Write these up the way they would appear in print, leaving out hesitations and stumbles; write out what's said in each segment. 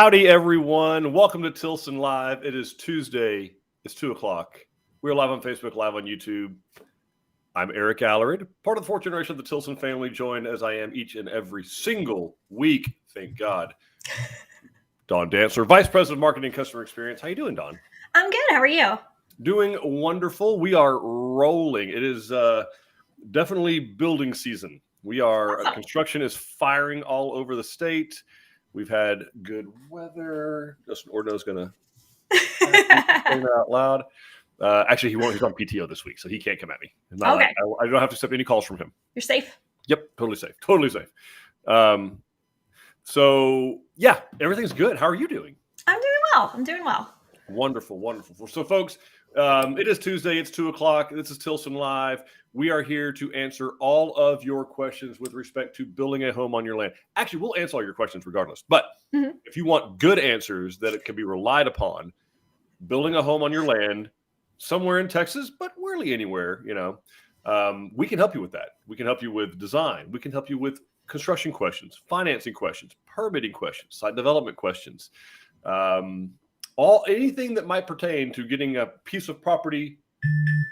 Howdy, everyone. Welcome to Tilson Live. It is Tuesday. It's 2 o'clock. We're live on Facebook, live on YouTube. I'm Eric Alarid, part of the fourth generation of the Tilson family, joined as I am each and every single week, thank God. Dawn Dantzler, Vice President of Marketing and Customer Experience. How you doing, Dawn? I'm good. How are you? Doing wonderful. We are rolling. It is definitely building season. We are, Awesome. Construction is firing all over the state. We've had good weather. Justin Ordno's going to say that out loud. Actually, he won't. He's on PTO this week, so he can't come at me. Okay. I don't have to accept any calls from him. You're safe? Yep, totally safe. Totally safe. So, yeah, everything's good. How are you doing? I'm doing well. Wonderful, wonderful. So, folks, it is Tuesday. It's 2 o'clock. This is Tilson Live. We are here to answer all of your questions with respect to building a home on your land. Actually, we'll answer all your questions regardless. But if you want good answers that it can be relied upon, building a home on your land somewhere in Texas, but really anywhere, we can help you with that. We can help you with design. We can help you with construction questions, financing questions, permitting questions, site development questions, anything that might pertain to getting a piece of property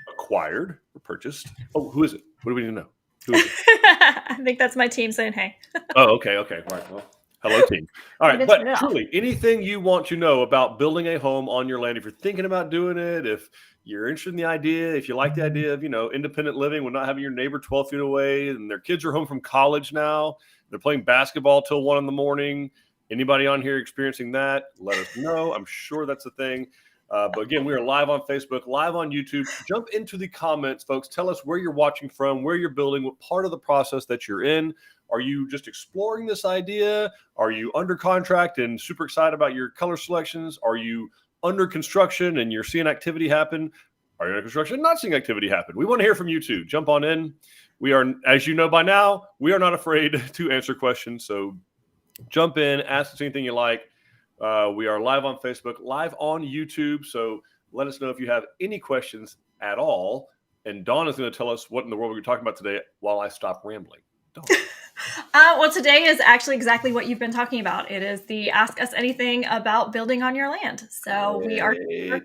acquired or purchased. Oh, who is it? What do we need to know? Who is it? I think that's my team saying hey. Oh, okay. Right. Well, hello, team. All right. But truly, anything you want to know about building a home on your land, if you're thinking about doing it, if you're interested in the idea, if you like the idea of, independent living with not having your neighbor 12 feet away, and their kids are home from college now, they're playing basketball till 1 a.m. Anybody on here experiencing that, let us know. I'm sure that's a thing. But again, we are live on Facebook, live on YouTube. Jump into the comments, folks. Tell us where you're watching from, where you're building, what part of the process that you're in. Are you just exploring this idea? Are you under contract and super excited about your color selections? Are you under construction and you're seeing activity happen? Are you under construction and not seeing activity happen? We want to hear from you too. Jump on in. We are, as you know by now, we are not afraid to answer questions. So jump in, ask us anything you like. We are live on Facebook, live on YouTube. So let us know if you have any questions at all. And Dawn is going to tell us what in the world we're talking about today while I stop rambling. Dawn. Well, today is actually exactly what you've been talking about. It is the Ask Us Anything about building on your land. So we are here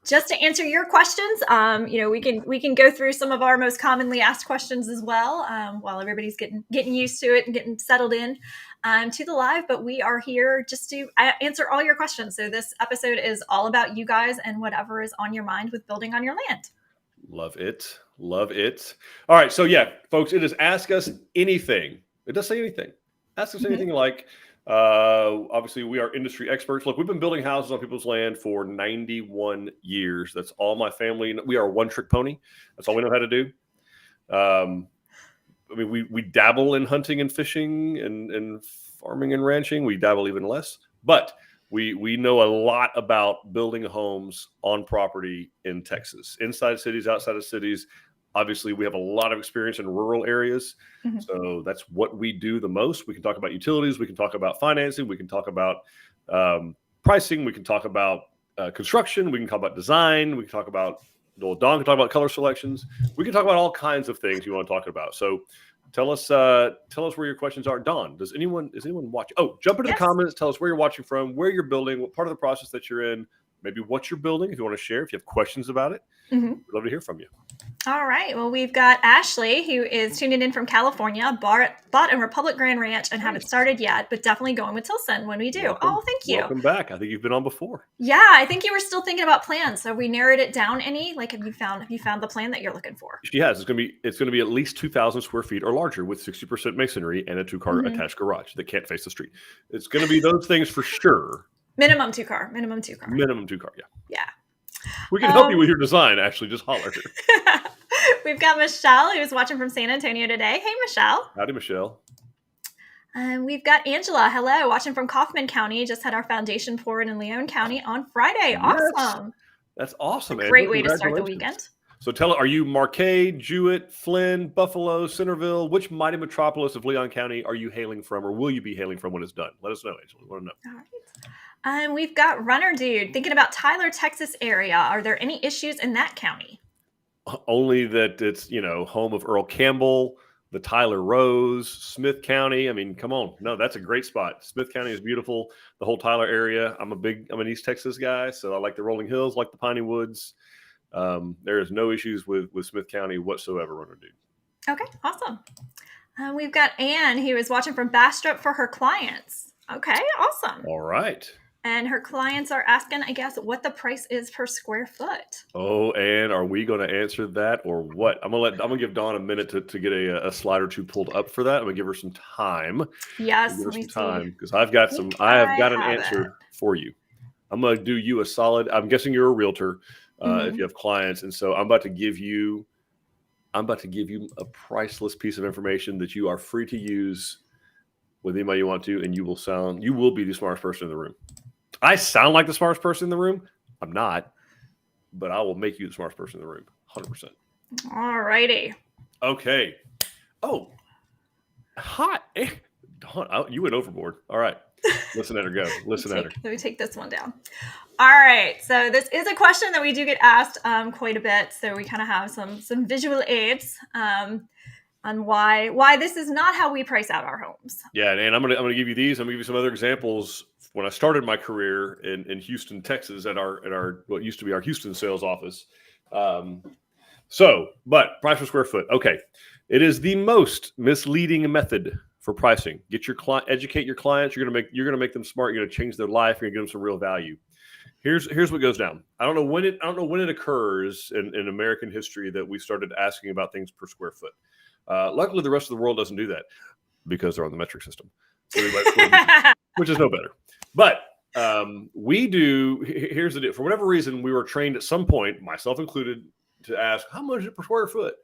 just to answer your questions. We can go through some of our most commonly asked questions as well, while everybody's getting used to it and getting settled in to the live. But we are here just to answer all your questions. So this episode is all about you guys and whatever is on your mind with building on your land. Love it. Love it. All right. So yeah, folks, it is Ask Us Anything. It does say anything. Ask us anything you like. Obviously, we are industry experts. Look, we've been building houses on people's land for 91 years. That's all my family. We are a one-trick pony. That's all we know how to do. We dabble in hunting and fishing and farming and ranching. We dabble even less. But we know a lot about building homes on property in Texas, inside cities, outside of cities. Obviously, we have a lot of experience in rural areas. So that's what we do the most. We can talk about utilities. We can talk about financing. We can talk about pricing. We can talk about construction. We can talk about design. We can talk about, Dawn can talk about color selections. We can talk about all kinds of things you want to talk about. So tell us where your questions are. Dawn, is anyone watching? Oh, jump into the comments. Tell us where you're watching from, where you're building, what part of the process that you're in, maybe what you're building, if you want to share, if you have questions about it. We'd love to hear from you. All right. Well, we've got Ashley, who is tuning in from California, bought a Republic Grand Ranch and haven't started yet, but definitely going with Tilson when we do. Welcome. Thank you. Welcome back. I think you've been on before. Yeah, I think you were still thinking about plans. So we narrowed it down any? Like, have you found the plan that you're looking for? She has. It's gonna be at least 2,000 square feet or larger with 60% masonry and a 2-car attached garage that can't face the street. It's gonna be those things for sure. Minimum two car. Yeah. We can help you with your design, actually. Just holler. We've got Michelle, who's watching from San Antonio today. Hey, Michelle. Howdy, Michelle. We've got Angela. Hello, watching from Kaufman County. Just had our foundation poured in Leon County on Friday. Awesome. That's awesome. Great way to start the weekend. So are you Marquette, Jewett, Flynn, Buffalo, Centerville? Which mighty metropolis of Leon County are you hailing from, or will you be hailing from when it's done? Let us know, Angela. We want to know. All right. We've got Runner Dude thinking about Tyler, Texas area. Are there any issues in that county? Only that it's, home of Earl Campbell, the Tyler Rose, Smith County. I mean, come on. No, that's a great spot. Smith County is beautiful. The whole Tyler area. I'm an East Texas guy, so I like the rolling hills, like the piney woods. There is no issues with Smith County whatsoever, runner dude. Okay, awesome. We've got Anne, who is watching from Bastrop for her clients. Okay, awesome. All right. And her clients are asking, I guess, what the price is per square foot. Oh, and are we going to answer that or what? I'm gonna give Dawn a minute to get a slide or two pulled up for that. I'm gonna give her some time. Yes, give her some time because I have got an answer for you. I'm gonna do you a solid. I'm guessing you're a realtor if you have clients, and so I'm about to give you a priceless piece of information that you are free to use with anybody you want to, and you will be the smartest person in the room. I sound like the smartest person in the room. I'm not, but I will make you the smartest person in the room, 100%. All righty. Okay. Oh, hot. Dawn, you went overboard. All right. Listen at her go. Listen at her. Let me take this one down. All right. So this is a question that we do get asked quite a bit. So we kind of have some visual aids on why this is not how we price out our homes. Yeah, and I'm gonna give you these. I'm gonna give you some other examples. When I started my career in Houston, Texas, at our what used to be our Houston sales office. But price per square foot. Okay, it is the most misleading method for pricing. Educate your clients. You're gonna make them smart. You're gonna change their life. You're gonna give them some real value. Here's what goes down. I don't know when it occurs in American history that we started asking about things per square foot. Luckily, the rest of the world doesn't do that because they're on the metric system, which is no better. But we do. Here's the deal. For whatever reason, we were trained at some point, myself included, to ask how much is it per square foot.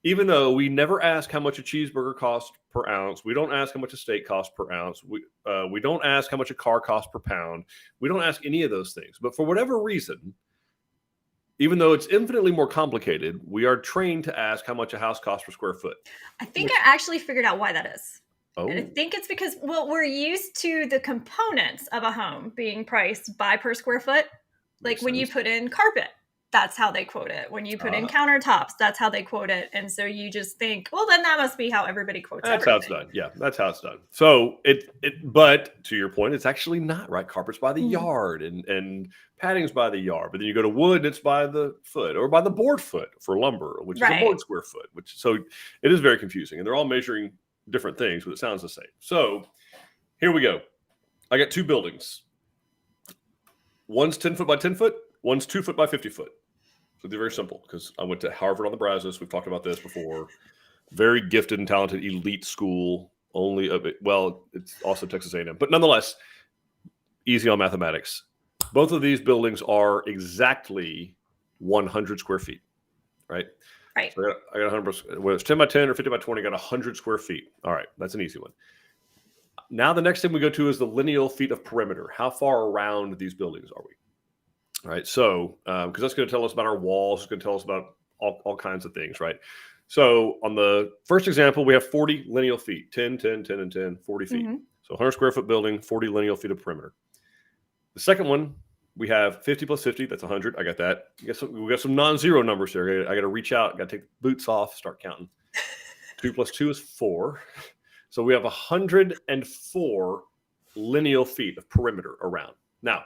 Even though we never ask how much a cheeseburger costs per ounce, we don't ask how much a steak costs per ounce. We don't ask how much a car costs per pound. We don't ask any of those things. But for whatever reason, even though it's infinitely more complicated, we are trained to ask how much a house costs per square foot. I think I actually figured out why that is. Oh. And I think it's because, we're used to the components of a home being priced by per square foot. Like when you put in carpet, that's how they quote it. When you put in countertops, that's how they quote it. And so you just think, well, then that must be how everybody quotes it. That's how it's done. Yeah, that's how it's done. So but to your point, it's actually not, right? Carpet's by the yard and padding's by the yard. But then you go to wood, it's by the foot or by the board foot for lumber, which is a board square foot. So it is very confusing. And they're all measuring different things, but it sounds the same. So here we go. I got two buildings. One's 10 foot by 10 foot. One's 2 foot by 50 foot. So they're very simple because I went to Harvard on the Brazos. We've talked about this before. Very gifted and talented elite school. It's also Texas A&M, but nonetheless, easy on mathematics. Both of these buildings are exactly 100 square feet, right? Right. So I got 100. Whether it's 10 by 10 or 50 by 20, I got 100 square feet. All right, that's an easy one. Now the next thing we go to is the lineal feet of perimeter. How far around these buildings are we? All right, so because that's going to tell us about our walls, it's going to tell us about all kinds of things, right? So on the first example, we have 40 lineal feet, 10, 10, 10, and 10, 40 feet. So 100 square foot building, 40 lineal feet of perimeter. The second one, we have 50 plus 50, that's 100. I got that. We got some non-zero numbers here. I got to reach out, got to take the boots off, start counting. 2 plus 2 is 4. So we have 104 lineal feet of perimeter around. Now,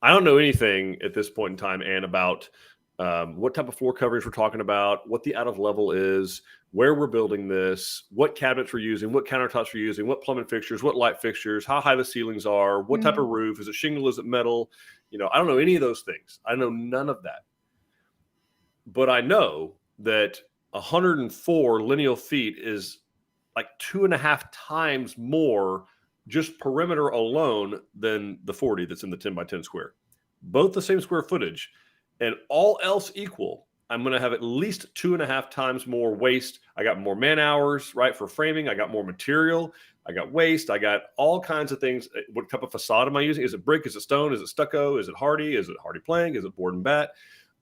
I don't know anything at this point in time, Ann, about what type of floor coverage we're talking about, what the out of level is, where we're building this, what cabinets we're using, what countertops we're using, what plumbing fixtures, what light fixtures, how high the ceilings are, what type of roof, is it shingle, is it metal? I don't know any of those things. I know none of that. But I know that 104 lineal feet is like 2.5 times more just perimeter alone than the 40 that's in the 10 by 10 square. Both the same square footage, and all else equal, I'm going to have at least 2.5 times more waste. I got more man hours, right, for framing. I got more material. I got waste. I got all kinds of things. What type of facade am I using? Is it brick? Is it stone? Is it stucco? Is it hardy? Is it hardy plank? Is it board and bat?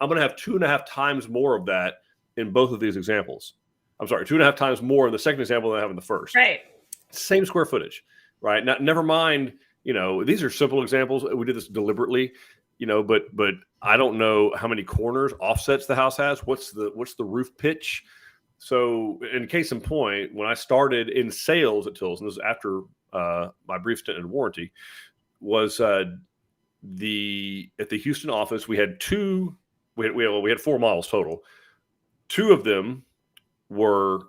I'm going to have 2.5 times more of that in both of these examples. I'm sorry, 2.5 times more in the second example than I have in the first. Right. Same square footage. Right. Now, never mind, these are simple examples. We did this deliberately, but I don't know how many corners offsets the house has. What's the roof pitch? So in case in point, when I started in sales at Tilson, this was after my brief stint in warranty, was at the Houston office. We had we had 4 models total. 2 of them were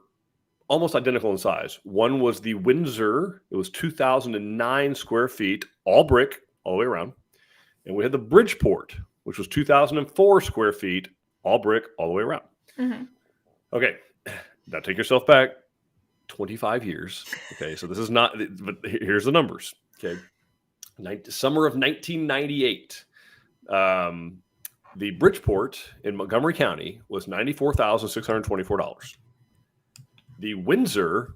almost identical in size. One was the Windsor. It was 2,009 square feet, all brick, all the way around. And we had the Bridgeport, which was 2,004 square feet, all brick, all the way around. Mm-hmm. Okay, now take yourself back 25 years. Okay, so this is not, but here's the numbers. Okay, summer of 1998. The Bridgeport in Montgomery County was $94,624. The Windsor,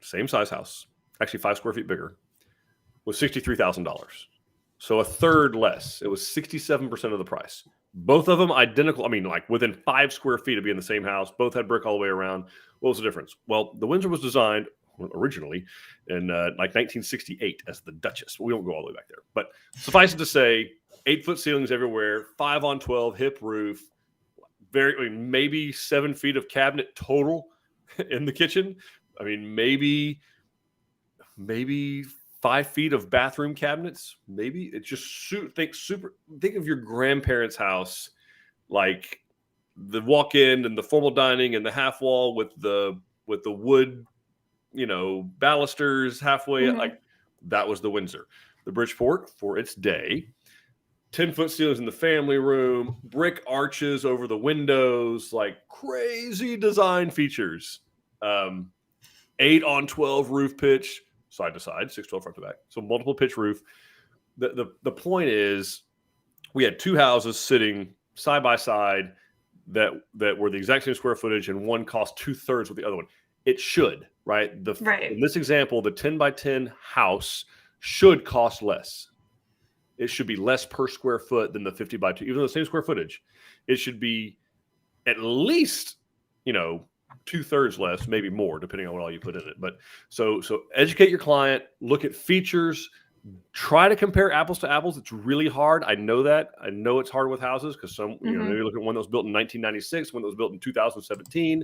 same size house, actually 5 square feet bigger, was $63,000. So a third less. It was 67% of the price. Both of them identical. I mean, like within 5 square feet of being the same house. Both had brick all the way around. What was the difference? Well, the Windsor was designed originally in like 1968 as the Duchess. We won't go all the way back there. But suffice it to say, 8-foot ceilings everywhere, 5-on-12 hip roof, maybe 7 feet of cabinet total in the kitchen. I mean, maybe 5 feet of bathroom cabinets. Maybe it's just think of your grandparents' house, like the walk-in and the formal dining and the half wall with the wood, balusters halfway. Mm-hmm. Like that was the Windsor. The Bridgeport, for its day, 10-foot ceilings in the family room, brick arches over the windows, like crazy design features. 8-on-12 roof pitch, side to side, 612 front to back. So multiple pitch roof. The point is, we had 2 houses sitting side by side that were the exact same square footage, and one cost 2/3 of the other one. It should, right? In this example, the 10 by 10 house should cost less. It should be less per square foot than the 50 by 2, even though the same square footage. It should be at least, 2/3 less, maybe more, depending on what all you put in it. But so educate your client, look at features, try to compare apples to apples. It's really hard. I know that. I know it's hard with houses because maybe look at one that was built in 1996, one that was built in 2017.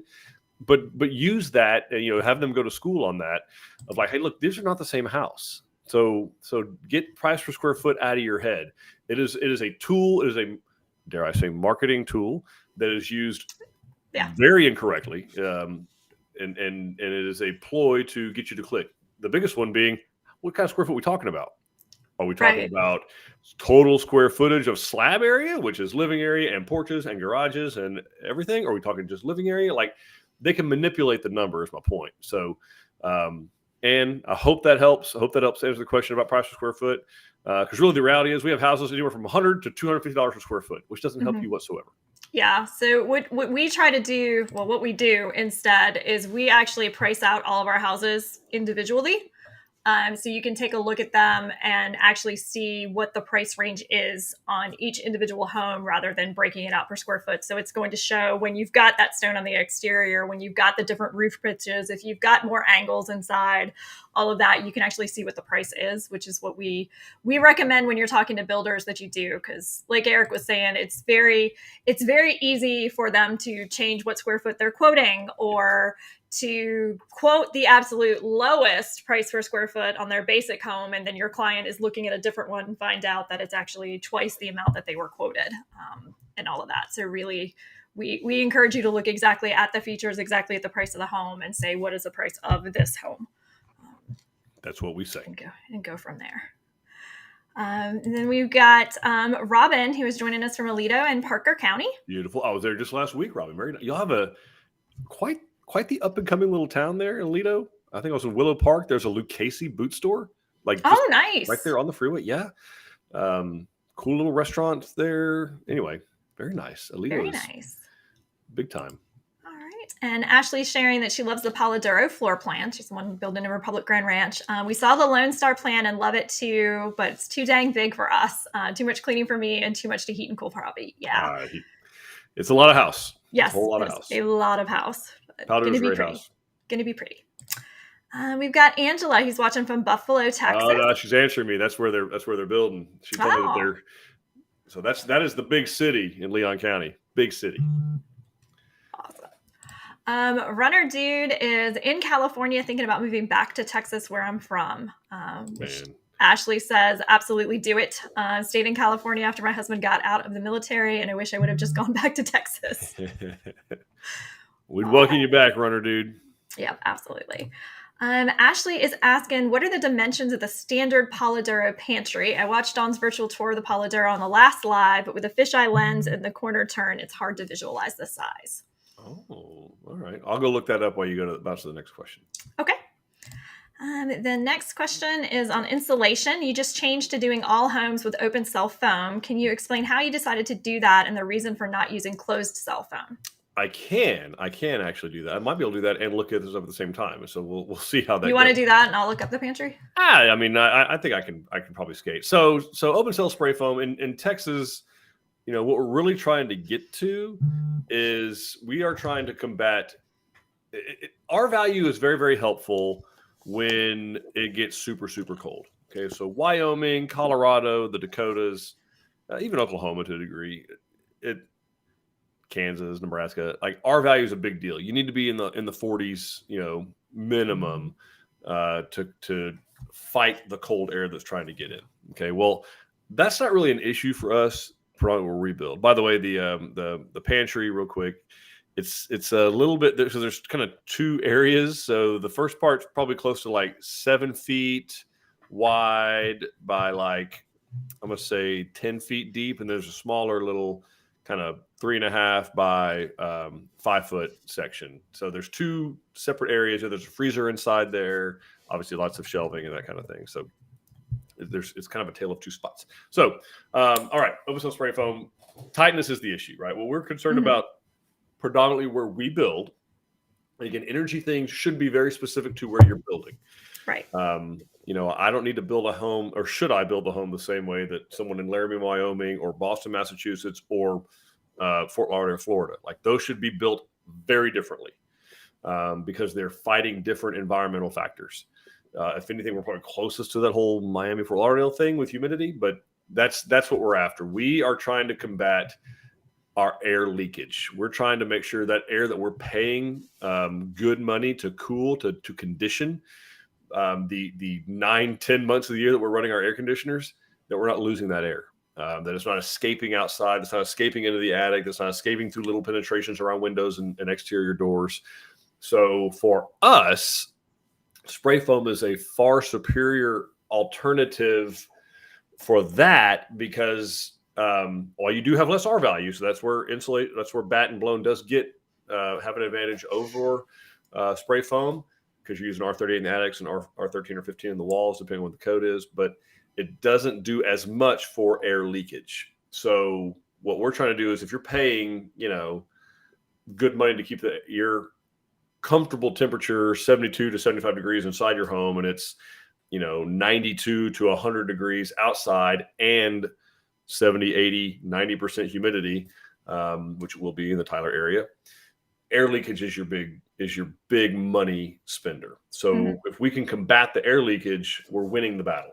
But use that and have them go to school on that of like, hey, look, these are not the same house. So get price per square foot out of your head. It is a tool. It is a, dare I say, marketing tool that is used very incorrectly. And it is a ploy to get you to click. The biggest one being, what kind of square foot are we talking about? Are we talking about total square footage of slab area, which is living area and porches and garages and everything? Or are we talking just living area? Like, they can manipulate the number is my point. So, and I hope that helps. I hope that helps answer the question about price per square foot. Because really the reality is we have houses anywhere from $100 to $250 per square foot, which doesn't help you whatsoever. Yeah. So what we try to do, what we do instead is we actually price out all of our houses individually. So you can take a look at them and actually see what the price range is on each individual home rather than breaking it out per square foot. So it's going to show when you've got that stone on the exterior, when you've got the different roof pitches, if you've got more angles inside, all of that, you can actually see what the price is, which is what we recommend when you're talking to builders that you do. Because like Eric was saying, it's very easy for them to change what square foot they're quoting or to quote the absolute lowest price per square foot on their basic home. And then your client is looking at a different one and find out that it's actually twice the amount that they were quoted, and all of that. So really, we encourage you to look exactly at the features, exactly at the price of the home and say, what is the price of this home? That's what we say. And go from there. And then we've got Robin, who is joining us from Aledo in Parker County. Beautiful. I was there just last week, Robin. Very nice. You'll have a quite the up and coming little town there in Aledo. I think I was in Willow Park. There's a Lucchese boot store. Nice. Right there on the freeway. Yeah. Cool little restaurants there. Anyway, very nice. Aledo very nice. Big time. All right. And Ashley's sharing that she loves the Palo Duro floor plan. She's the one building a Republic Grand Ranch. We saw the Lone Star plan and love it too, but it's too dang big for us. Too much cleaning for me and too much to heat and cool probably. Yeah. It's a lot of house. Yes. A whole lot of house. A lot of house. Palo Duro's a great house. Going to be pretty. We've got Angela, who's watching from Buffalo, Texas. Oh, no, she's answering me. That's where they're building. She told me that they're. So that is the big city in Leon County. Big city. Awesome. Runner Dude is in California thinking about moving back to Texas where I'm from. Which Ashley says, absolutely do it. Stayed in California after my husband got out of the military, and I wish I would have just gone back to Texas. We'd welcome you back, Runner Dude. Yep, absolutely. Ashley is asking, what are the dimensions of the standard Polidoro pantry? I watched Dawn's virtual tour of the Polidoro on the last live, but with a fisheye lens and the corner turn, it's hard to visualize the size. Oh, all right. I'll go look that up while you go to bounce to the next question. Okay. The next question is on insulation. You just changed to doing all homes with open cell foam. Can you explain how you decided to do that and the reason for not using closed cell foam? I can actually do that. I might be able to do that and look at this up at the same time. So we'll see how that. You want to do that, and I'll look up the pantry. I mean, I think I can probably skate. So open cell spray foam in Texas. You know what we're really trying to get to is we are trying to combat. Our value is very, very helpful when it gets super, super cold. Okay, so Wyoming, Colorado, the Dakotas, even Oklahoma to a degree, Kansas, Nebraska, like our value is a big deal. You need to be in the 40s, minimum to fight the cold air that's trying to get in. Okay, well, that's not really an issue for us. Probably will rebuild. By the way, the pantry, real quick. It's a little bit so there's kind of two areas. So the first part's probably close to like 7 feet wide by like I'm gonna say 10 feet deep, and there's a smaller little kind of 3.5 by 5 foot section. So there's two separate areas. There's a freezer inside there, obviously lots of shelving and that kind of thing. So it's kind of a tale of two spots. So all right, open cell spray foam tightness is the issue, right? Well, we're concerned about predominantly where we build. And again, energy things should be very specific to where you're building. Right. I don't need to build a home, or should I build a home the same way that someone in Laramie, Wyoming, or Boston, Massachusetts, or Fort Lauderdale, Florida. Like those should be built very differently because they're fighting different environmental factors. If anything, we're probably closest to that whole Miami, Fort Lauderdale thing with humidity, but that's what we're after. We are trying to combat our air leakage. We're trying to make sure that air that we're paying good money to cool, to condition the 9-10 months of the year that we're running our air conditioners, that we're not losing that air, that it's not escaping outside, it's not escaping into the attic, it's not escaping through little penetrations around windows and exterior doors. So for us, spray foam is a far superior alternative for that because while you do have less R value, so that's where bat and blown does get have an advantage over spray foam because you're using R38 in the attics and R13 or 15 in the walls, depending on what the code is, but it doesn't do as much for air leakage. So what we're trying to do is if you're paying, good money to keep your comfortable temperature 72 to 75 degrees inside your home, and it's, 92 to 100 degrees outside and 70, 80, 90% humidity, which will be in the Tyler area. Air leakage is your big money spender. So if we can combat the air leakage, we're winning the battle.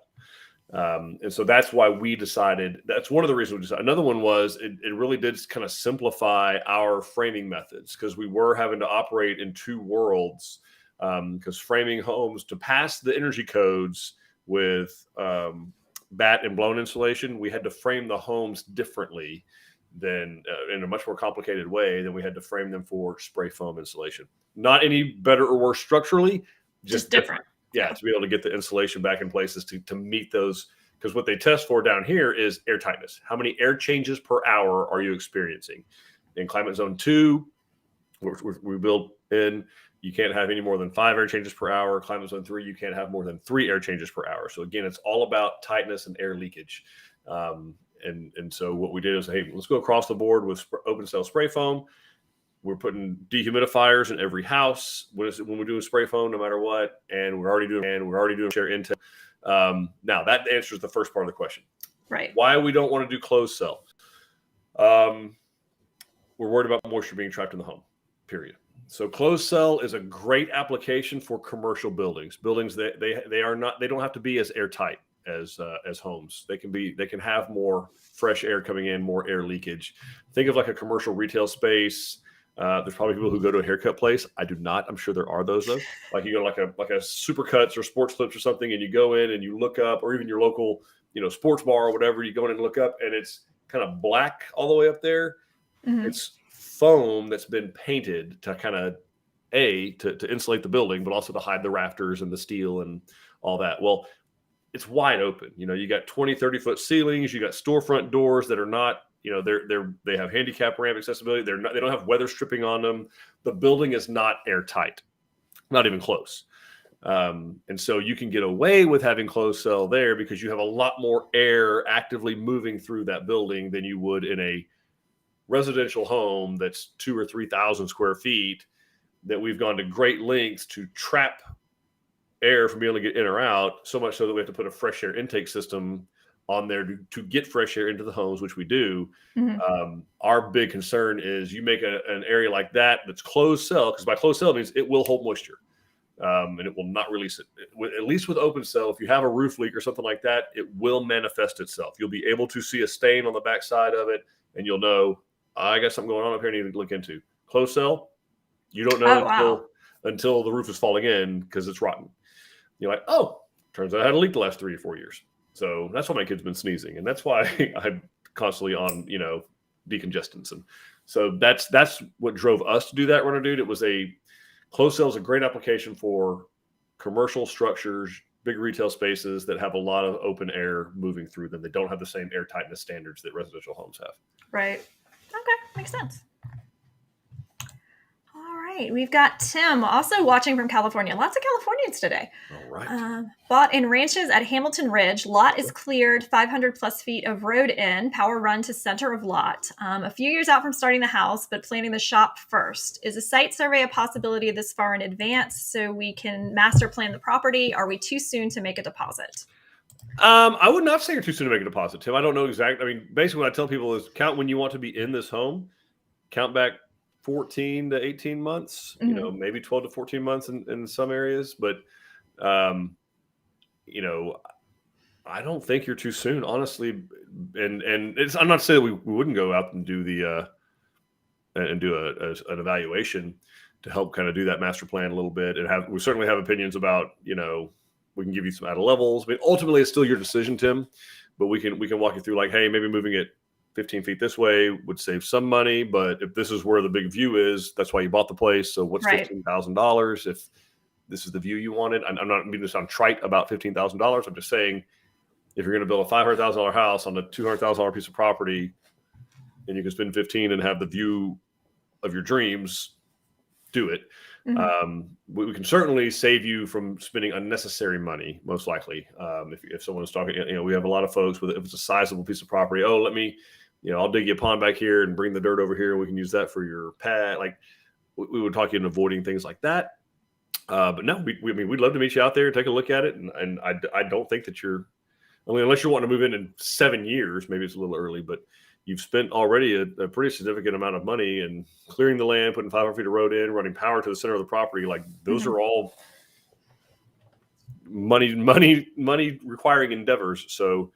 And so that's why we decided, that's one of the reasons we decided. Another one was it really did kind of simplify our framing methods because we were having to operate in two worlds because framing homes to pass the energy codes with bat and blown insulation, we had to frame the homes differently than in a much more complicated way than we had to frame them for spray foam insulation. Not any better or worse structurally, just different. Yeah, to be able to get the insulation back in places to meet those, because what they test for down here is air tightness. How many air changes per hour are you experiencing? In climate zone 2, we build in, you can't have any more than 5 air changes per hour. Climate zone 3, you can't have more than 3 air changes per hour. So again, it's all about tightness and air leakage. And so what we did is, hey, let's go across the board with open cell spray foam. We're putting dehumidifiers in every house when we do a spray foam, no matter what. And we're already doing share intake. Now that answers the first part of the question. Right. Why we don't want to do closed cell. We're worried about moisture being trapped in the home, period. So closed cell is a great application for commercial buildings. Buildings they don't have to be as airtight as homes. They can have more fresh air coming in, more air leakage. Think of like a commercial retail space. There's probably people who go to a haircut place. I do not. I'm sure there are those though. Like you go to like a Supercuts or Sports Clips or something, and you go in and you look up, or even your local, sports bar or whatever. You go in and look up, and it's kind of black all the way up there. Mm-hmm. It's foam that's been painted to kind of to insulate the building, but also to hide the rafters and the steel and all that. Well, it's wide open. You got 20, 30-foot ceilings. You got storefront doors that are not, they have handicap ramp accessibility. They don't have weather stripping on them. The building is not airtight, not even close. And so you can get away with having closed cell there because you have a lot more air actively moving through that building than you would in a residential home that's 2,000 or 3,000 square feet that we've gone to great lengths to trap air from being able to get in or out, so much so that we have to put a fresh air intake system on there to get fresh air into the homes, which we do. Mm-hmm. Our big concern is you make an area like that's closed cell, because by closed cell it means it will hold moisture and it will not release it. At least with open cell, if you have a roof leak or something like that, it will manifest itself. You'll be able to see a stain on the backside of it, and you'll know, I got something going on up here I need to look into. Closed cell, you don't know until the roof is falling in because it's rotten. You're like, oh, turns out I had a leak the last 3 or 4 years. So that's why my kid's been sneezing. And that's why I'm constantly on, decongestants. And so that's what drove us to do that, Runner Dude. It was closed cell is a great application for commercial structures, big retail spaces that have a lot of open air moving through them. They don't have the same air tightness standards that residential homes have. Right. Okay. Makes sense. All right. We've got Tim also watching from California. Lots of Californians today. All right. Bought in ranches at Hamilton Ridge. Lot is cleared, 500 plus feet of road in, power run to center of lot. A few years out from starting the house, but planning the shop first. Is a site survey a possibility this far in advance so we can master plan the property? Are we too soon to make a deposit? I would not say you're too soon to make a deposit, Tim. I don't know exactly. I mean, basically what I tell people is count when you want to be in this home, count back 14 to 18 months, mm-hmm. Maybe 12 to 14 months in some areas. But, I don't think you're too soon, honestly. And I'm not saying we wouldn't go out and do an evaluation to help kind of do that master plan a little bit. And we certainly have opinions about, we can give you some added levels. I mean, ultimately it's still your decision, Tim, but we can walk you through like, hey, maybe moving it 15 feet this way would save some money, but if this is where the big view is, that's why you bought the place. So what's $15,000 if this is the view you wanted? I'm not meaning to sound trite about $15,000. I'm just saying if you're going to build a $500,000 house on a $200,000 piece of property and you can spend 15 and have the view of your dreams, do it. Mm-hmm. We can certainly save you from spending unnecessary money, most likely. If someone is talking, we have a lot of folks if it's a sizable piece of property, let me, I'll dig you a pond back here and bring the dirt over here. We can use that for your pad. Like we would talk you into avoiding things like that. But no, we'd love to meet you out there, take a look at it. And I don't think that unless you're wanting to move in 7 years, maybe it's a little early, but you've spent already a pretty significant amount of money in clearing the land, putting 500 feet of road in, running power to the center of the property. Like those mm-hmm. are all money requiring endeavors. So,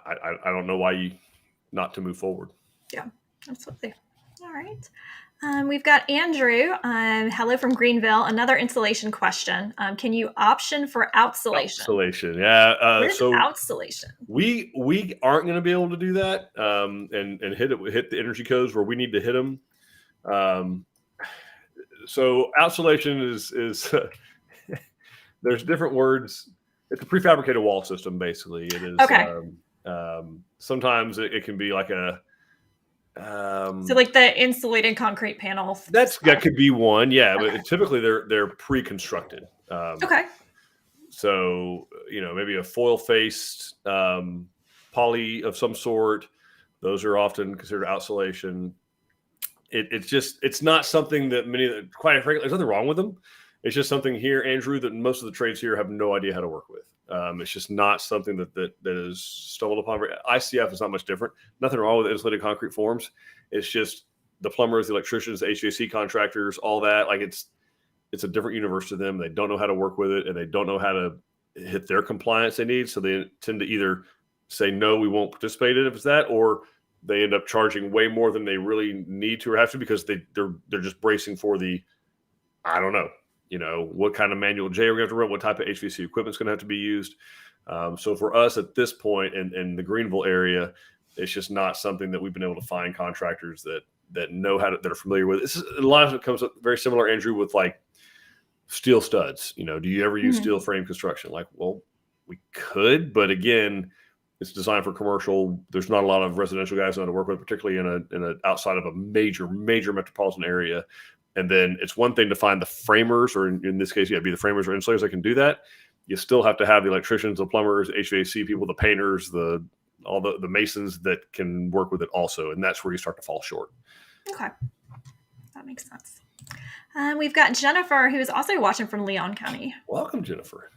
I don't know why you not to move forward. Yeah, absolutely. All right. We've got Andrew. Hello from Greenville. Another insulation question. Can you option for outsolation? Outsolation, yeah. What is outsolation? We aren't going to be able to do that and hit the energy codes where we need to hit them. So outsolation is there's different words. It's a prefabricated wall system, basically. It is. Okay. Sometimes it can be like a. So like the insulated concrete panel. That could be one, yeah. Okay. But typically they're pre-constructed. Okay. So maybe a foil-faced poly of some sort. Those are often considered outsolation. It's not something that quite frankly, there's nothing wrong with them. It's just something here, Andrew, that most of the trades here have no idea how to work with. It's just not something that is stumbled upon. ICF is not much different. Nothing wrong with insulated concrete forms. It's just the plumbers, the electricians, the HVAC contractors, all that. Like it's a different universe to them. They don't know how to work with it, and they don't know how to hit their compliance they need. So they tend to either say, no, we won't participate in it if it's that, or they end up charging way more than they really need to or have to, because they're just bracing for the, I don't know, what kind of manual J we're going to have to run, what type of HVAC equipment is going to have to be used. So for us at this point in the Greenville area, it's just not something that we've been able to find contractors that know how to, that are familiar with. This is a lot of it comes up very similar, Andrew, with like steel studs. Do you ever use steel frame construction? Like, well, we could, but again, it's designed for commercial. There's not a lot of residential guys that know how to work with, particularly in a outside of a major metropolitan area. And then it's one thing to find the framers, or in this case, be the framers or insulators that can do that. You still have to have the electricians, the plumbers, HVAC people, the painters, all the masons that can work with it also. And that's where you start to fall short. Okay. That makes sense. We've got Jennifer, who is also watching from Leon County. Welcome, Jennifer.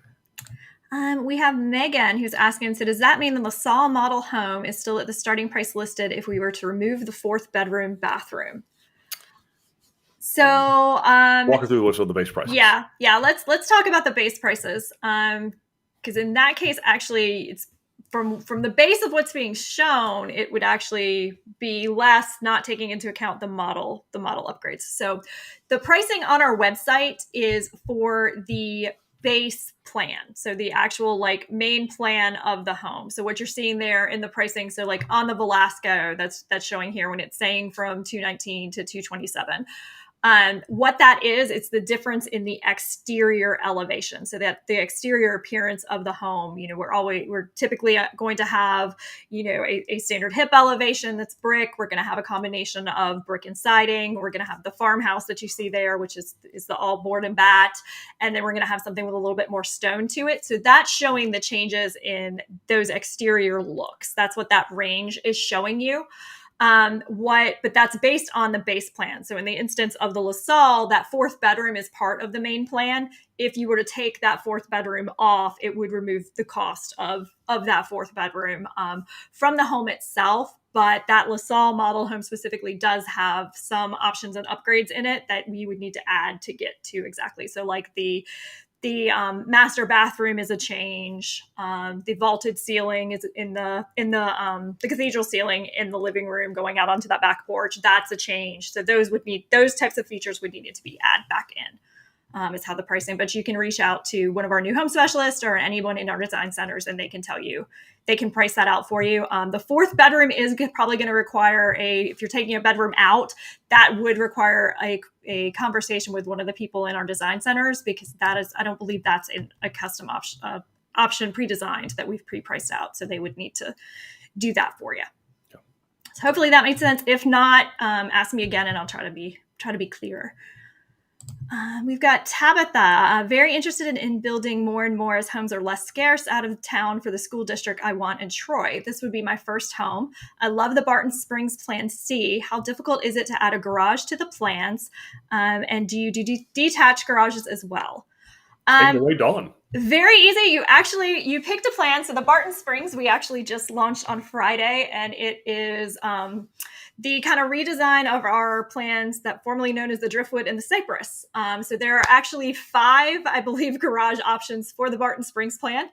We have Megan, who's asking, so does that mean the LaSalle model home is still at the starting price listed if we were to remove the 4th bedroom bathroom? So walk us through what's on the base prices. Yeah. Let's talk about the base prices. Because in that case, actually, it's from the base of what's being shown, it would actually be less, not taking into account the model upgrades. So the pricing on our website is for the base plan. So the actual main plan of the home. So what you're seeing there in the pricing. So like on the Velasco, that's showing here when it's saying from 219 to 227. What that is, it's the difference in the exterior elevation. So that the exterior appearance of the home, we're typically going to have, a standard hip elevation that's brick. We're going to have a combination of brick and siding. We're going to have the farmhouse that you see there, which is the all board and bat. And then we're going to have something with a little bit more stone to it. So that's showing the changes in those exterior looks. That's what that range is showing you. But that's based on the base plan. So in the instance of the LaSalle, that 4th bedroom is part of the main plan. If you were to take that 4th bedroom off, it would remove the cost of that 4th bedroom from the home itself. But that LaSalle model home specifically does have some options and upgrades in it that we would need to add to get to exactly. So like the master bathroom is a change. The vaulted ceiling is in the cathedral ceiling in the living room going out onto that back porch. That's a change. So those types of features would need to be added back in. Is how the pricing, but you can reach out to one of our new home specialists or anyone in our design centers and they can tell you, they can price that out for you. The 4th bedroom is probably going to require if you're taking a bedroom out, that would require a conversation with one of the people in our design centers, because I don't believe that's a custom option pre-designed that we've pre-priced out. So they would need to do that for you. Yeah. So hopefully that makes sense. If not, ask me again and I'll try to be clearer. We've got Tabitha, very interested in building more and more as homes are less scarce out of town for the school district I want in Troy. This would be my first home. I love the Barton Springs Plan C. How difficult is it to add a garage to the plans? And do you do detached garages as well? Take it away, Dawn. Very easy. You picked a plan. So the Barton Springs, we actually just launched on Friday, and it is the kind of redesign of our plans that formerly known as the Driftwood and the Cypress. So there are actually 5, I believe, garage options for the Barton Springs plan.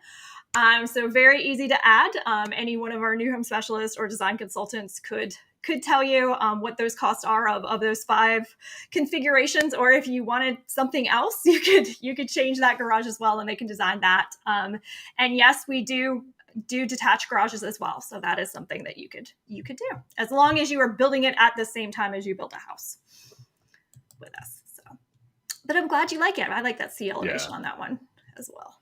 So very easy to add. Any one of our new home specialists or design consultants could tell you what those costs are of those 5 configurations, or if you wanted something else, you could change that garage as well, and they can design that. And yes, we do detached garages as well, so that is something that you could do as long as you are building it at the same time as you build a house with us. So, but I'm glad you like it. I like that C elevation on that one as well.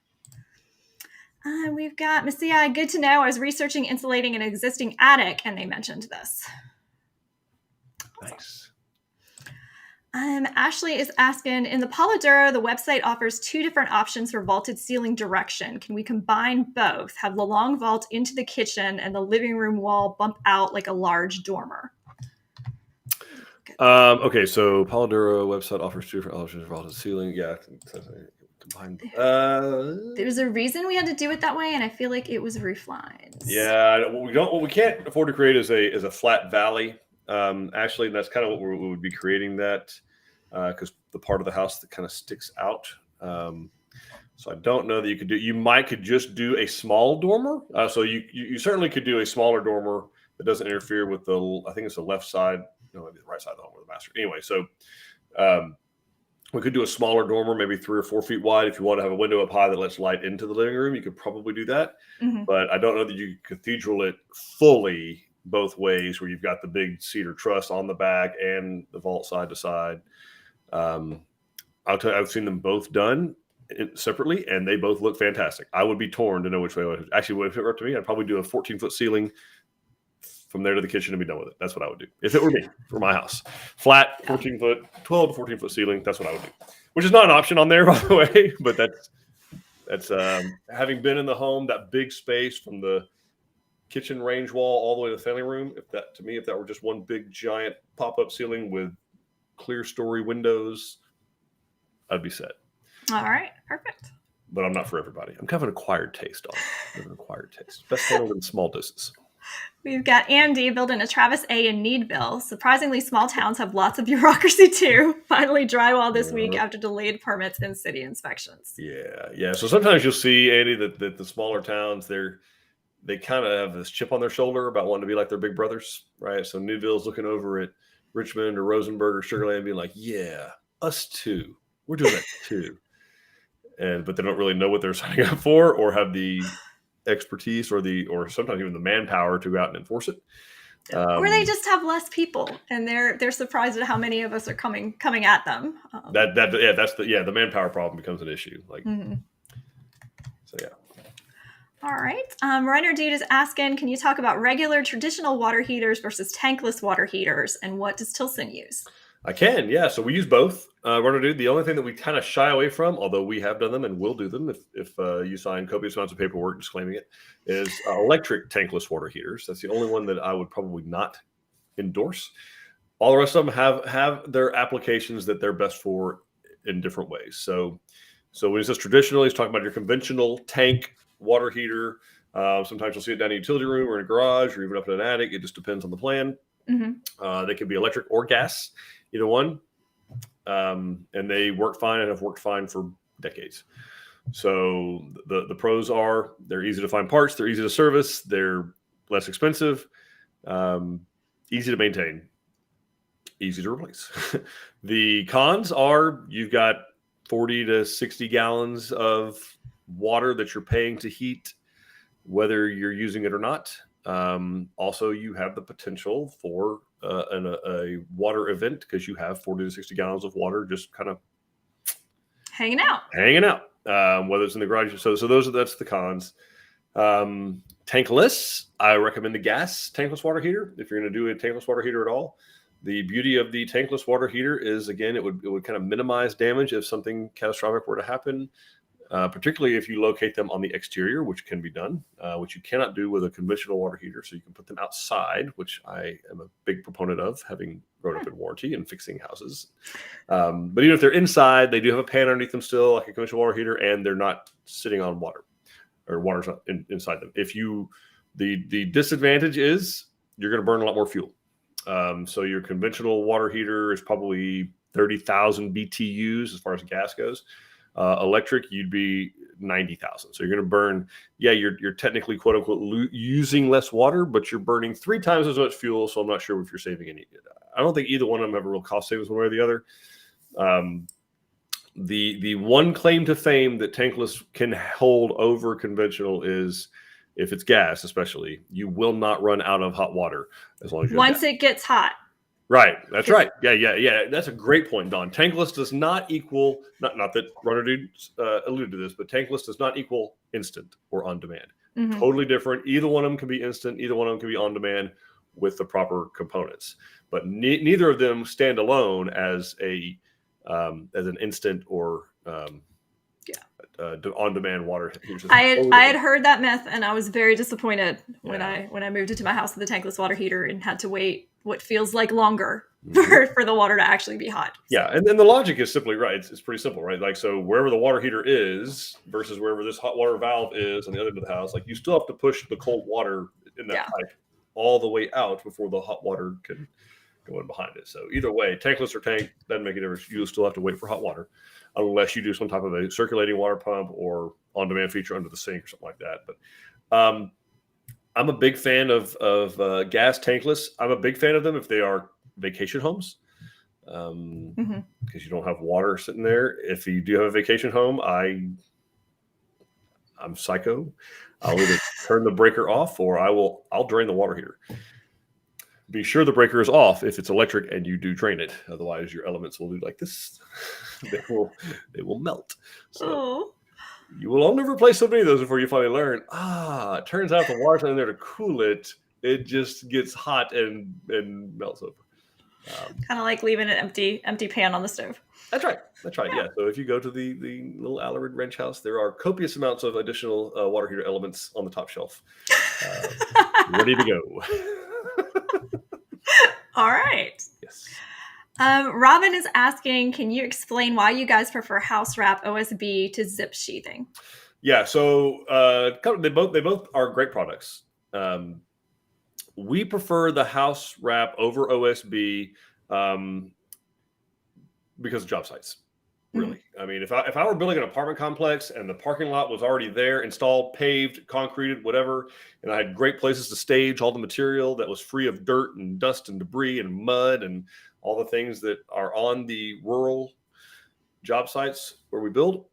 We've got Messiah. Good to know. I was researching insulating an existing attic, and they mentioned this. Nice. Ashley is asking, in the Polidoro, the website offers 2 different options for vaulted ceiling direction. Can we combine both? Have the long vault into the kitchen and the living room wall bump out like a large dormer? Okay, so Polidoro website offers 2 different options for vaulted ceiling. Yeah, combine. There's a reason we had to do it that way, and I feel like it was roof lines. Yeah, what we can't afford to create is a flat valley. Actually, that's kind of what we would be creating that. Because the part of the house that kind of sticks out. So I don't know that you could just do a small dormer. So you certainly could do a smaller dormer that doesn't interfere with I think it's the left side, no, maybe the right side of the home or the master. Anyway, so we could do a smaller dormer, maybe 3 or 4 feet wide. If you want to have a window up high that lets light into the living room, you could probably do that. But I don't know that you could cathedral it fully both ways, where you've got the big cedar truss on the back and the vault side to side. I'll tell you, I've seen them both done separately, and they both look fantastic. I would be torn to know which way I would. Actually, if it were up to me, I'd probably do a 14-foot ceiling from there to the kitchen and be done with it. That's what I would do if it were me, for my house. Flat, 14-foot, 12 to 14-foot ceiling. That's what I would do. Which is not an option on there, by the way, but that's having been in the home, that big space from the kitchen range wall all the way to the family room. If that were just one big giant pop-up ceiling with clear story windows, I'd be set. All right, perfect. But I'm not for everybody. I'm kind of an acquired taste on it. I have an acquired taste. Best handled in small doses. We've got Andy building a Travis A in Needville. Surprisingly, small towns have lots of bureaucracy too. Finally drywall this week after delayed permits and city inspections. Yeah. So sometimes you'll see, Andy, that the smaller towns, they kind of have this chip on their shoulder about wanting to be like their big brothers, right? So Needville's looking over at Richmond or Rosenberg or Sugar Land being like, yeah, us too. We're doing that too. But they don't really know what they're signing up for or have the expertise or sometimes even the manpower to go out and enforce it. Or they just have less people and they're surprised at how many of us are coming at them. That's the manpower problem becomes an issue. So yeah. All right. Reiner Dude is asking, can you talk about regular traditional water heaters versus tankless water heaters, and what does Tilson use? I can, yeah. So we use both. Reiner Dude, the only thing that we kind of shy away from, although we have done them and will do them if you sign copious amounts of paperwork disclaiming it, is electric tankless water heaters. That's the only one that I would probably not endorse. All the rest of them have their applications that they're best for in different ways. So when it says traditional, he's talking about your conventional tank water heater. Sometimes you'll see it down in a utility room or in a garage or even up in an attic. It just depends on the plan. They could be electric or gas, either one. And they work fine and have worked fine for decades. So the pros are they're easy to find parts, they're easy to service, they're less expensive, easy to maintain, easy to replace. The cons are you've got 40 to 60 gallons of water that you're paying to heat, whether you're using it or not. Also, you have the potential for a water event because you have 40 to 60 gallons of water just kind of hanging out. Whether it's in the garage. So that's the cons. Tankless, I recommend the gas tankless water heater if you're going to do a tankless water heater at all. The beauty of the tankless water heater is, again, it would kind of minimize damage if something catastrophic were to happen. Particularly if you locate them on the exterior, which can be done, which you cannot do with a conventional water heater. So you can put them outside, which I am a big proponent of, having grown up in warranty and fixing houses. But even if they're inside, they do have a pan underneath them still, like a conventional water heater, and they're not sitting on water, or water's not inside them. The disadvantage is you're going to burn a lot more fuel. So your conventional water heater is probably 30,000 BTUs as far as gas goes. Electric, you'd be 90,000. So you're going to burn, you're technically, quote unquote, using less water, but you're burning 3 times as much fuel. So I'm not sure if you're saving any. I don't think either one of them have a real cost savings one way or the other. The one claim to fame that tankless can hold over conventional is if it's gas, especially, you will not run out of hot water as long as you once it gets hot. Right. That's right. Yeah. That's a great point, Dawn. Tankless does not equal, not that Runner Dude alluded to this, but tankless does not equal instant or on demand. Totally different. Either one of them can be instant. Either one of them can be on demand with the proper components. But neither of them stand alone as an instant or on-demand water heater. I had heard that myth, and I was very disappointed when I moved into my house with the tankless water heater and had to wait what feels like longer for the water to actually be hot. Yeah, and then the logic is simply right. It's pretty simple, right? Like, so wherever the water heater is versus wherever this hot water valve is on the other end of the house, like you still have to push the cold water in that pipe all the way out before the hot water can go in behind it. So either way, tankless or tank, doesn't make a difference. You still have to wait for hot water unless you do some type of a circulating water pump or on-demand feature under the sink or something like that. But I'm a big fan of gas tankless. I'm a big fan of them if they are vacation homes, because you don't have water sitting there. If you do have a vacation home, I'm psycho. I'll either turn the breaker off or I'll drain the water heater. Be sure the breaker is off if it's electric and you do drain it. Otherwise, your elements will do like this. they will melt. So you will only replace so many of those before you finally learn. It turns out the water's not in there to cool it. It just gets hot and melts over. Kind of like leaving an empty pan on the stove. That's right. Yeah. So if you go to the little Alarid Ranch house, there are copious amounts of additional water heater elements on the top shelf, ready to go. All right. Yes. Robin is asking, can you explain why you guys prefer house wrap OSB to zip sheathing? Yeah. So they both are great products. We prefer the house wrap over OSB because of job sites. Really, I mean, if I were building an apartment complex and the parking lot was already there, installed, paved, concreted, whatever, and I had great places to stage all the material that was free of dirt and dust and debris and mud and all the things that are on the rural job sites where we build,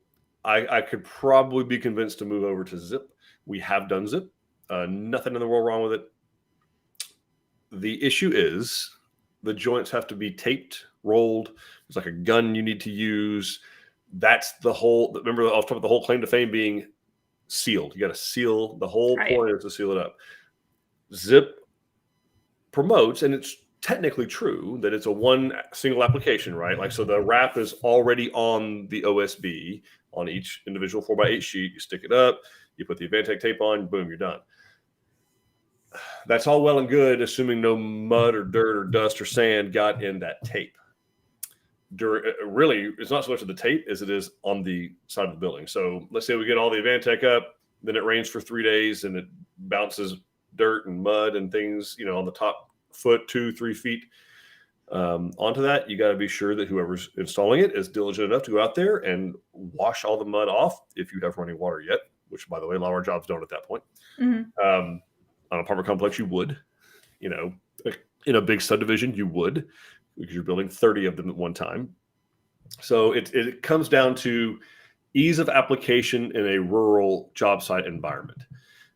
I could probably be convinced to move over to zip. We have done zip. Nothing in the world wrong with it. The issue is the joints have to be taped, rolled. There's like a gun you need to use. That's the whole, remember I was talking about the whole claim to fame being sealed. You got to seal, the whole point is to seal it up. Zip promotes, and it's technically true, that it's a one single application, right? Like, so the wrap is already on the OSB on each individual 4x8 sheet. You stick it up, you put the Advantech tape on, boom, you're done. That's all well and good, assuming no mud or dirt or dust or sand got in that tape. Really, it's not so much of the tape as it is on the side of the building. So let's say we get all the Advantech up, then it rains for 3 days and it bounces dirt and mud and things, on the top foot, 2-3 feet onto that. You got to be sure that whoever's installing it is diligent enough to go out there and wash all the mud off if you have running water yet, which, by the way, a lot of our jobs don't at that point. On an apartment complex, you would, in a big subdivision, you would, because you're building 30 of them at one time. So it comes down to ease of application in a rural job site environment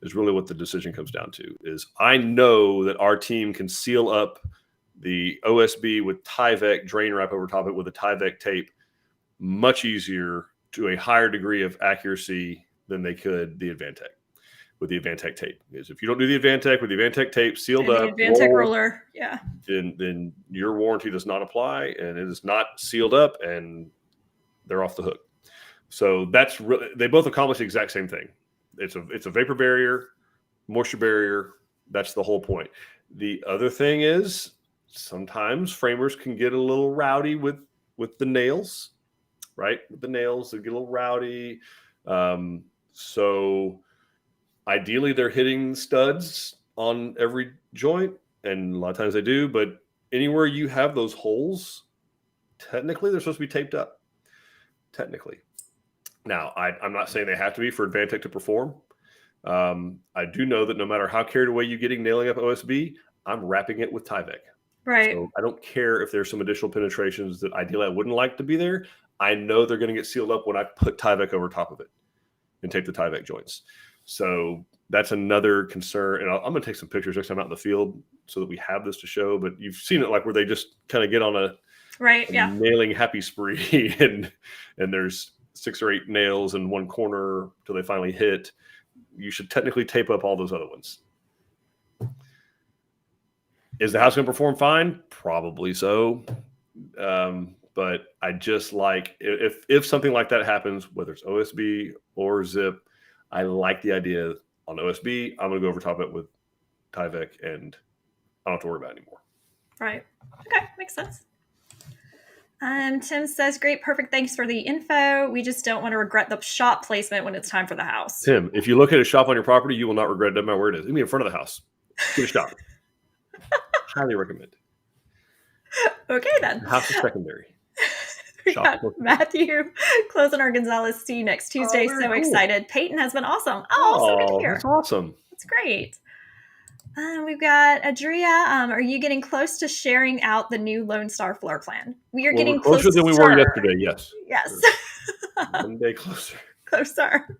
is really what the decision comes down to. Is I know that our team can seal up the OSB with Tyvek drain wrap over top of it with a Tyvek tape much easier to a higher degree of accuracy than they could the Advantech with the Advantech tape. Because if you don't do the Advantech with the Advantech tape sealed up, the Advantech roller, then your warranty does not apply, and it is not sealed up, and they're off the hook. So that's really, they both accomplish the exact same thing. It's a vapor barrier, moisture barrier. That's the whole point. The other thing is sometimes framers can get a little rowdy with the nails, right? With the nails, they get a little rowdy. So ideally, they're hitting studs on every joint, and a lot of times they do. But anywhere you have those holes, technically, they're supposed to be taped up. Technically. Now, I'm not saying they have to be for Advantech to perform. I do know that no matter how carried away you're getting nailing up OSB, I'm wrapping it with Tyvek. Right. So I don't care if there's some additional penetrations that ideally I wouldn't like to be there. I know they're going to get sealed up when I put Tyvek over top of it and tape the Tyvek joints. So that's another concern. And I'm going to take some pictures next time out in the field so that we have this to show. But you've seen it like where they just kind of get on a nailing happy spree and there's 6 or 8 nails in one corner till they finally hit. You should technically tape up all those other ones. Is the house going to perform fine? Probably so. But I just like, if something like that happens, whether it's OSB or zip, I like the idea on OSB. I'm going to go over top of it with Tyvek, and I don't have to worry about it anymore. Right. Okay. Makes sense. Tim says, great, perfect. Thanks for the info. We just don't want to regret the shop placement when it's time for the house. Tim, if you look at a shop on your property, you will not regret it, no matter where it is. Even in front of the house. Get a shop. Highly recommend. Okay, then. House is secondary. We got Matthew closing our Gonzalez. See you next Tuesday. So cool. Excited. Peyton has been awesome. So good to hear. That's awesome. That's great. We've got Adria. Are you getting close to sharing out the new Lone Star floor plan? We are getting we're closer than we were yesterday. Yes. Yes. One day closer. Closer.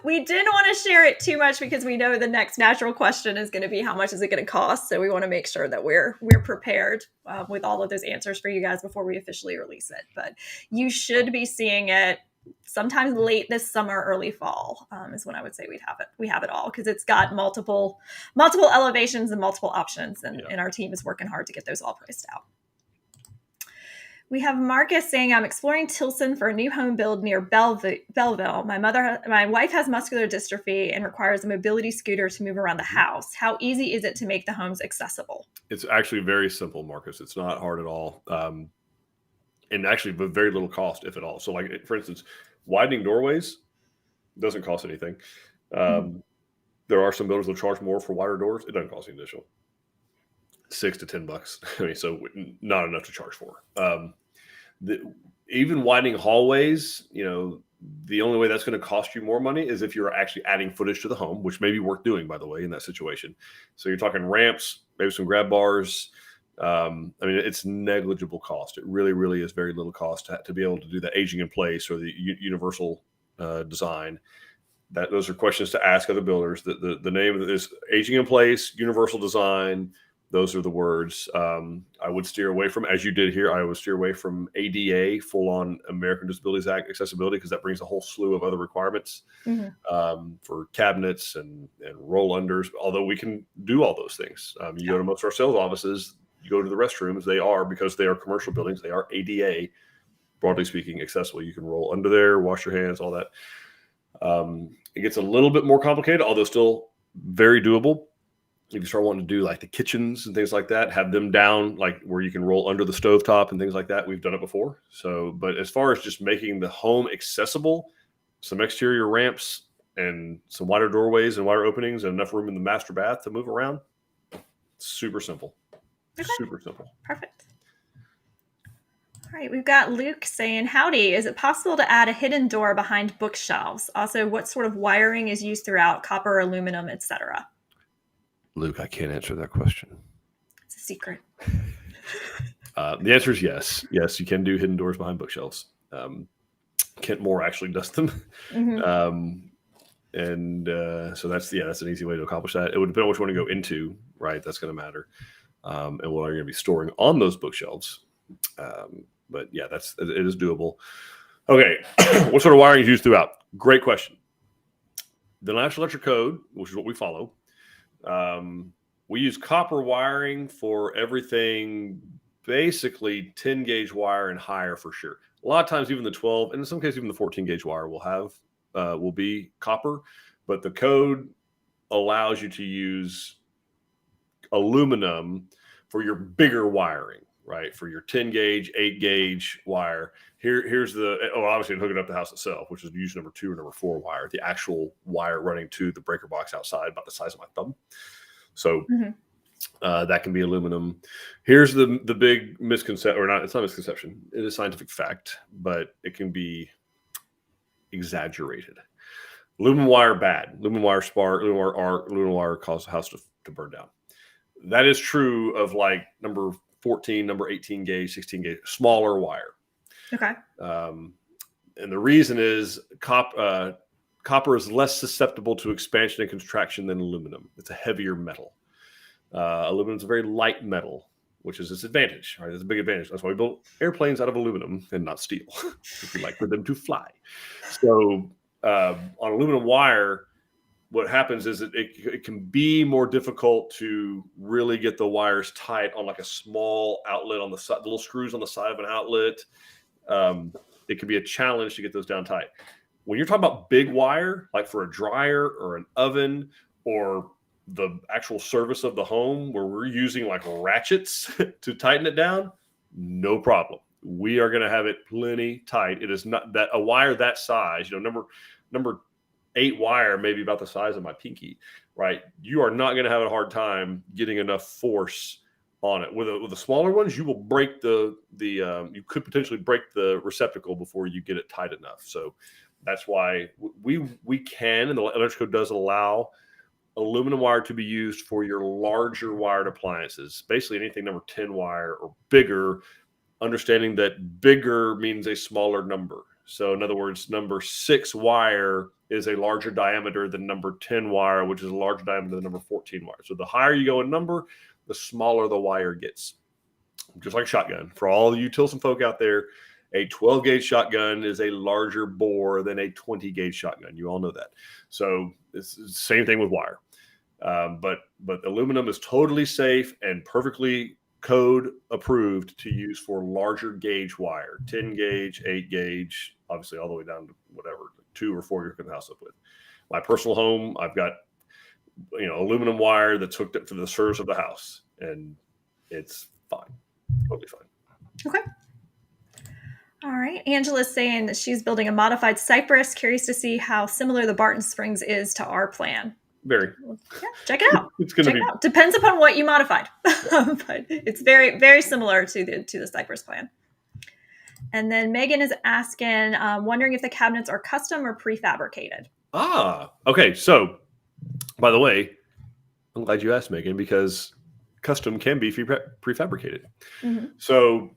We didn't want to share it too much because we know the next natural question is going to be how much is it going to cost. So we want to make sure that we're prepared with all of those answers for you guys before we officially release it. But you should be seeing it sometime late this summer, early fall is when I would say we have it all, because it's got multiple elevations and multiple options, and our team is working hard to get those all priced out. We have Marcus saying, I'm exploring Tilson for a new home build near Belleville. My wife has muscular dystrophy and requires a mobility scooter to move around the house. How easy is it to make the homes accessible? It's actually very simple, Marcus. It's not hard at all. And actually with very little cost, if at all. So like, for instance, widening doorways doesn't cost anything. There are some builders that charge more for wider doors. It doesn't cost any additional. $6 to $10. I mean, so not enough to charge for. Even widening hallways, the only way that's going to cost you more money is if you're actually adding footage to the home, which may be worth doing, by the way, in that situation. So you're talking ramps, maybe some grab bars. I mean, it's negligible cost. It really, really is very little cost to be able to do the aging in place or the universal design. Those are questions to ask other builders. The name of this aging in place, universal design. Those are the words. I would steer away from, as you did here, I would steer away from ADA, full-on American Disabilities Act accessibility, because that brings a whole slew of other requirements for cabinets and roll-unders, although we can do all those things. You go to most of our sales offices, you go to the restrooms, because they are commercial buildings, they are ADA, broadly speaking, accessible. You can roll under there, wash your hands, all that. It gets a little bit more complicated, although still very doable. If you start wanting to do like the kitchens and things like that, have them down like where you can roll under the stovetop and things like that. We've done it before. So, but as far as just making the home accessible, some exterior ramps and some wider doorways and wider openings and enough room in the master bath to move around, super simple. Okay. Super simple. Perfect. All right, we've got Luke saying, howdy, is it possible to add a hidden door behind bookshelves? Also, what sort of wiring is used throughout, copper, aluminum, etc.? Luke, I can't answer that question. It's a secret. The answer is yes. Yes, you can do hidden doors behind bookshelves. Kent Moore actually does them. So that's an easy way to accomplish that. It would depend on which one you go into, right? That's going to matter. And what are you going to be storing on those bookshelves? But yeah, it is doable. Okay. What sort of wiring is used throughout? Great question. The National Electric Code, which is what we follow, we use copper wiring for everything, basically 10 gauge wire and higher for sure. A lot of times even the 12, and in some cases even the 14 gauge wire will be copper, but the code allows you to use aluminum for your bigger wiring, right? For your 10 gauge, 8 gauge wire. Here's obviously hook it up to the house itself, which is usually number 2 or number 4 wire, the actual wire running to the breaker box outside, about the size of my thumb. So that can be aluminum. Here's the big misconception, or not, it's not a misconception. It is scientific fact, but it can be exaggerated. Aluminum wire, bad. Aluminum wire spark, aluminum wire arc, aluminum wire causes the house to burn down. That is true of like number 14, number 18 gauge, 16 gauge, smaller wire. Okay. And the reason is copper is less susceptible to expansion and contraction than aluminum. It's a heavier metal. Aluminum is a very light metal, which is its advantage. Right? It's a big advantage. That's why we built airplanes out of aluminum and not steel, if we like for them to fly. So on aluminum wire, what happens is it can be more difficult to really get the wires tight on like a small outlet on the side, the little screws on the side of an outlet. It can be a challenge to get those down tight. When you're talking about big wire, like for a dryer or an oven or the actual service of the home where we're using like ratchets to tighten it down, no problem. We are going to have it plenty tight. It is not that a wire that size, number 8 wire, maybe about the size of my pinky, right? You are not going to have a hard time getting enough force on it. With the smaller ones, you will break you could potentially break the receptacle before you get it tight enough. So that's why we can, and the electrical code does allow aluminum wire to be used for your larger wired appliances, basically anything number 10 wire or bigger, understanding that bigger means a smaller number. So in other words, number 6 wire is a larger diameter than number 10 wire, which is a larger diameter than number 14 wire. So the higher you go in number, the smaller the wire gets. Just like a shotgun. For all you Tilson folk out there, a 12 gauge shotgun is a larger bore than a 20 gauge shotgun. You all know that. So it's the same thing with wire. But aluminum is totally safe and perfectly code approved to use for larger gauge wire, 10 gauge, 8 gauge, obviously all the way down to whatever, 2 or 4 you're going to house up with. My personal home, I've got, aluminum wire that's hooked up to the surface of the house, and it's fine. Totally fine. Okay. All right. Angela's saying that she's building a modified Cypress. Curious to see how similar the Barton Springs is to our plan. Very. Yeah, check it out. It's going to be. Depends upon what you modified, but it's very, very similar to the Cypress plan. And then Megan is asking, wondering if the cabinets are custom or prefabricated. Okay. So, by the way, I'm glad you asked, Megan, because custom can be prefabricated. Mm-hmm. So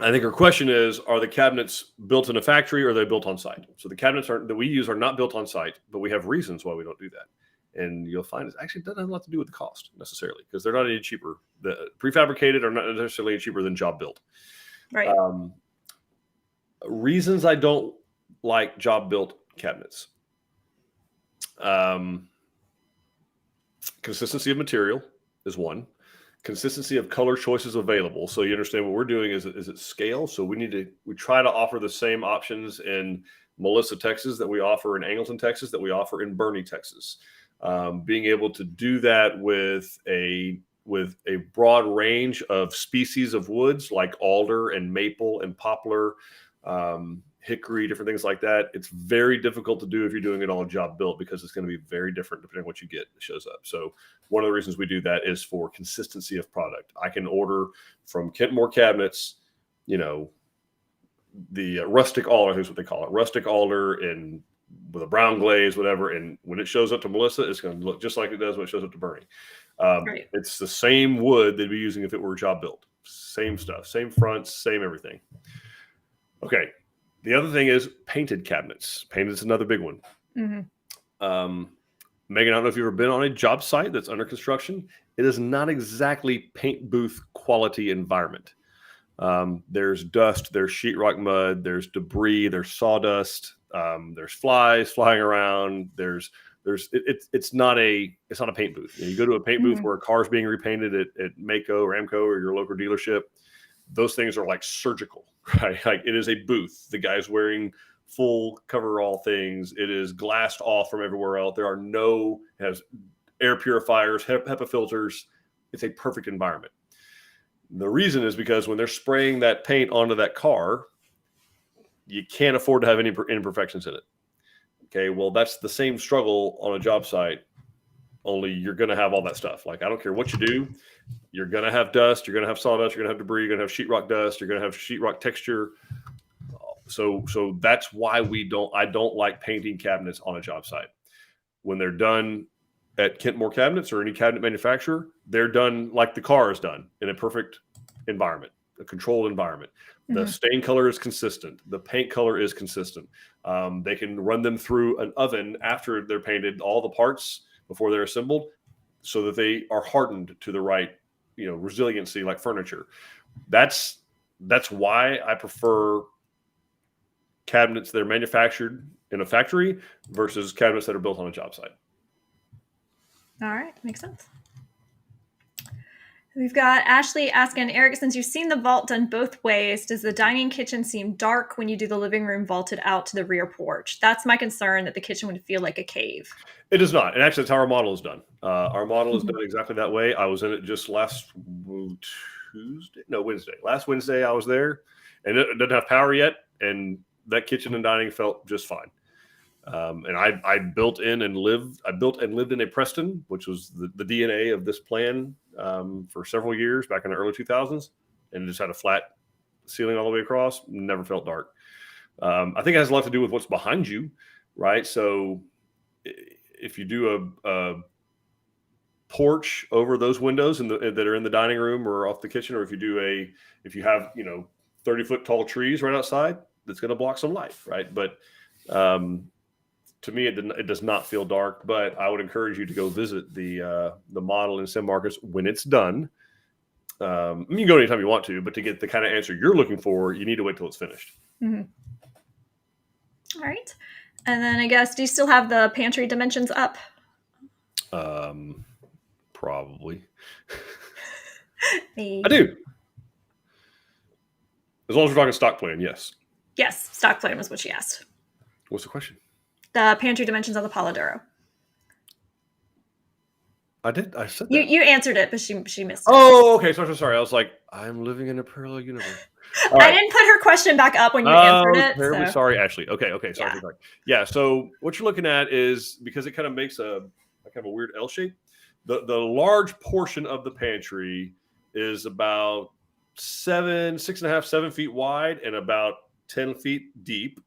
I think her question is, are the cabinets built in a factory or are they built on site? So the cabinets that we use are not built on site, but we have reasons why we don't do that. And you'll find it actually doesn't have a lot to do with the cost necessarily, because they're not any cheaper. The prefabricated are not necessarily any cheaper than job built. Right. Reasons I don't like job built cabinets. Consistency of material is one. Consistency of color choices available. So you understand what we're doing is it scale. So we try to offer the same options in Melissa, Texas that we offer in Angleton, Texas that we offer in Bernie, Texas. Being able to do that with a broad range of species of woods like alder and maple and poplar, hickory, different things like that. It's very difficult to do if you're doing it all job built, because it's going to be very different depending on what you get that shows up. So one of the reasons we do that is for consistency of product. I can order from Kentmore Cabinets, the rustic alder, is what they call it, rustic alder and with a brown glaze, whatever. And when it shows up to Melissa, it's going to look just like it does when it shows up to Bernie. Right. It's the same wood they'd be using if it were job built. Same stuff, same fronts, same everything. Okay. The other thing is painted cabinets. Painted is another big one. Mm-hmm. Megan, I don't know if you've ever been on a job site that's under construction. It is not exactly paint booth quality environment. There's dust, there's sheetrock mud, there's debris, there's sawdust, there's flies flying around. It's not a paint booth. You go to a paint booth where a car's being repainted at Maaco or Amco or your local dealership. Those things are like surgical, right? Like it is a booth. The guy's wearing full coverall things. It is glassed off from everywhere else. There are it has air purifiers, HEPA filters. It's a perfect environment. The reason is because when they're spraying that paint onto that car, you can't afford to have any imperfections in it. Okay, well, that's the same struggle on a job site, only you're going to have all that stuff. Like, I don't care what you do. You're going to have dust. You're going to have sawdust. You're going to have debris. You're going to have sheetrock dust. You're going to have sheetrock texture. So that's why I don't like painting cabinets on a job site. When they're done at Kentmore Cabinets or any cabinet manufacturer, they're done like the car is done, in a perfect environment, a controlled environment. Mm-hmm. The stain color is consistent. The paint color is consistent. They can run them through an oven after they're painted, all the parts before they're assembled, so that they are hardened to the right, resiliency like furniture. That's why I prefer cabinets that are manufactured in a factory versus cabinets that are built on a job site. All right. Makes sense. We've got Ashley asking, Eric, since you've seen the vault done both ways, does the dining kitchen seem dark when you do the living room vaulted out to the rear porch? That's my concern, that the kitchen would feel like a cave. It is not. And actually, that's how our model is done. Our model is done exactly that way. I was in it just last Wednesday. Last Wednesday, I was there, and it doesn't have power yet. And that kitchen and dining felt just fine. And I built and lived in a Preston, which was the DNA of this plan for several years back in the early 2000s, and just had a flat ceiling all the way across. Never felt dark. I think it has a lot to do with what's behind you, right? So if you do porch over those windows that are in the dining room or off the kitchen, or if you have 30-foot tall trees right outside, that's going to block some light, right? But to me, it does not feel dark. But I would encourage you to go visit the model in San Marcos when it's done. You can go anytime you want to, but to get the kind of answer you're looking for, you need to wait till it's finished. Mm-hmm. All right. And then I guess, do you still have the pantry dimensions up? Probably. I do. As long as we're talking stock plan, yes. Yes, stock plan was what she asked. What's the question? The pantry dimensions on the Polidoro. I did. I said that. You answered it, but she missed it. Oh, okay. Sorry. I was like, I'm living in a parallel universe. I didn't put her question back up when you answered it. Terribly sorry, Ashley. Okay. Sorry. Yeah. So what you're looking at is, because it kind of makes a kind of a weird L shape. The large portion of the pantry is about 6.5, 7 feet wide and about 10 feet deep.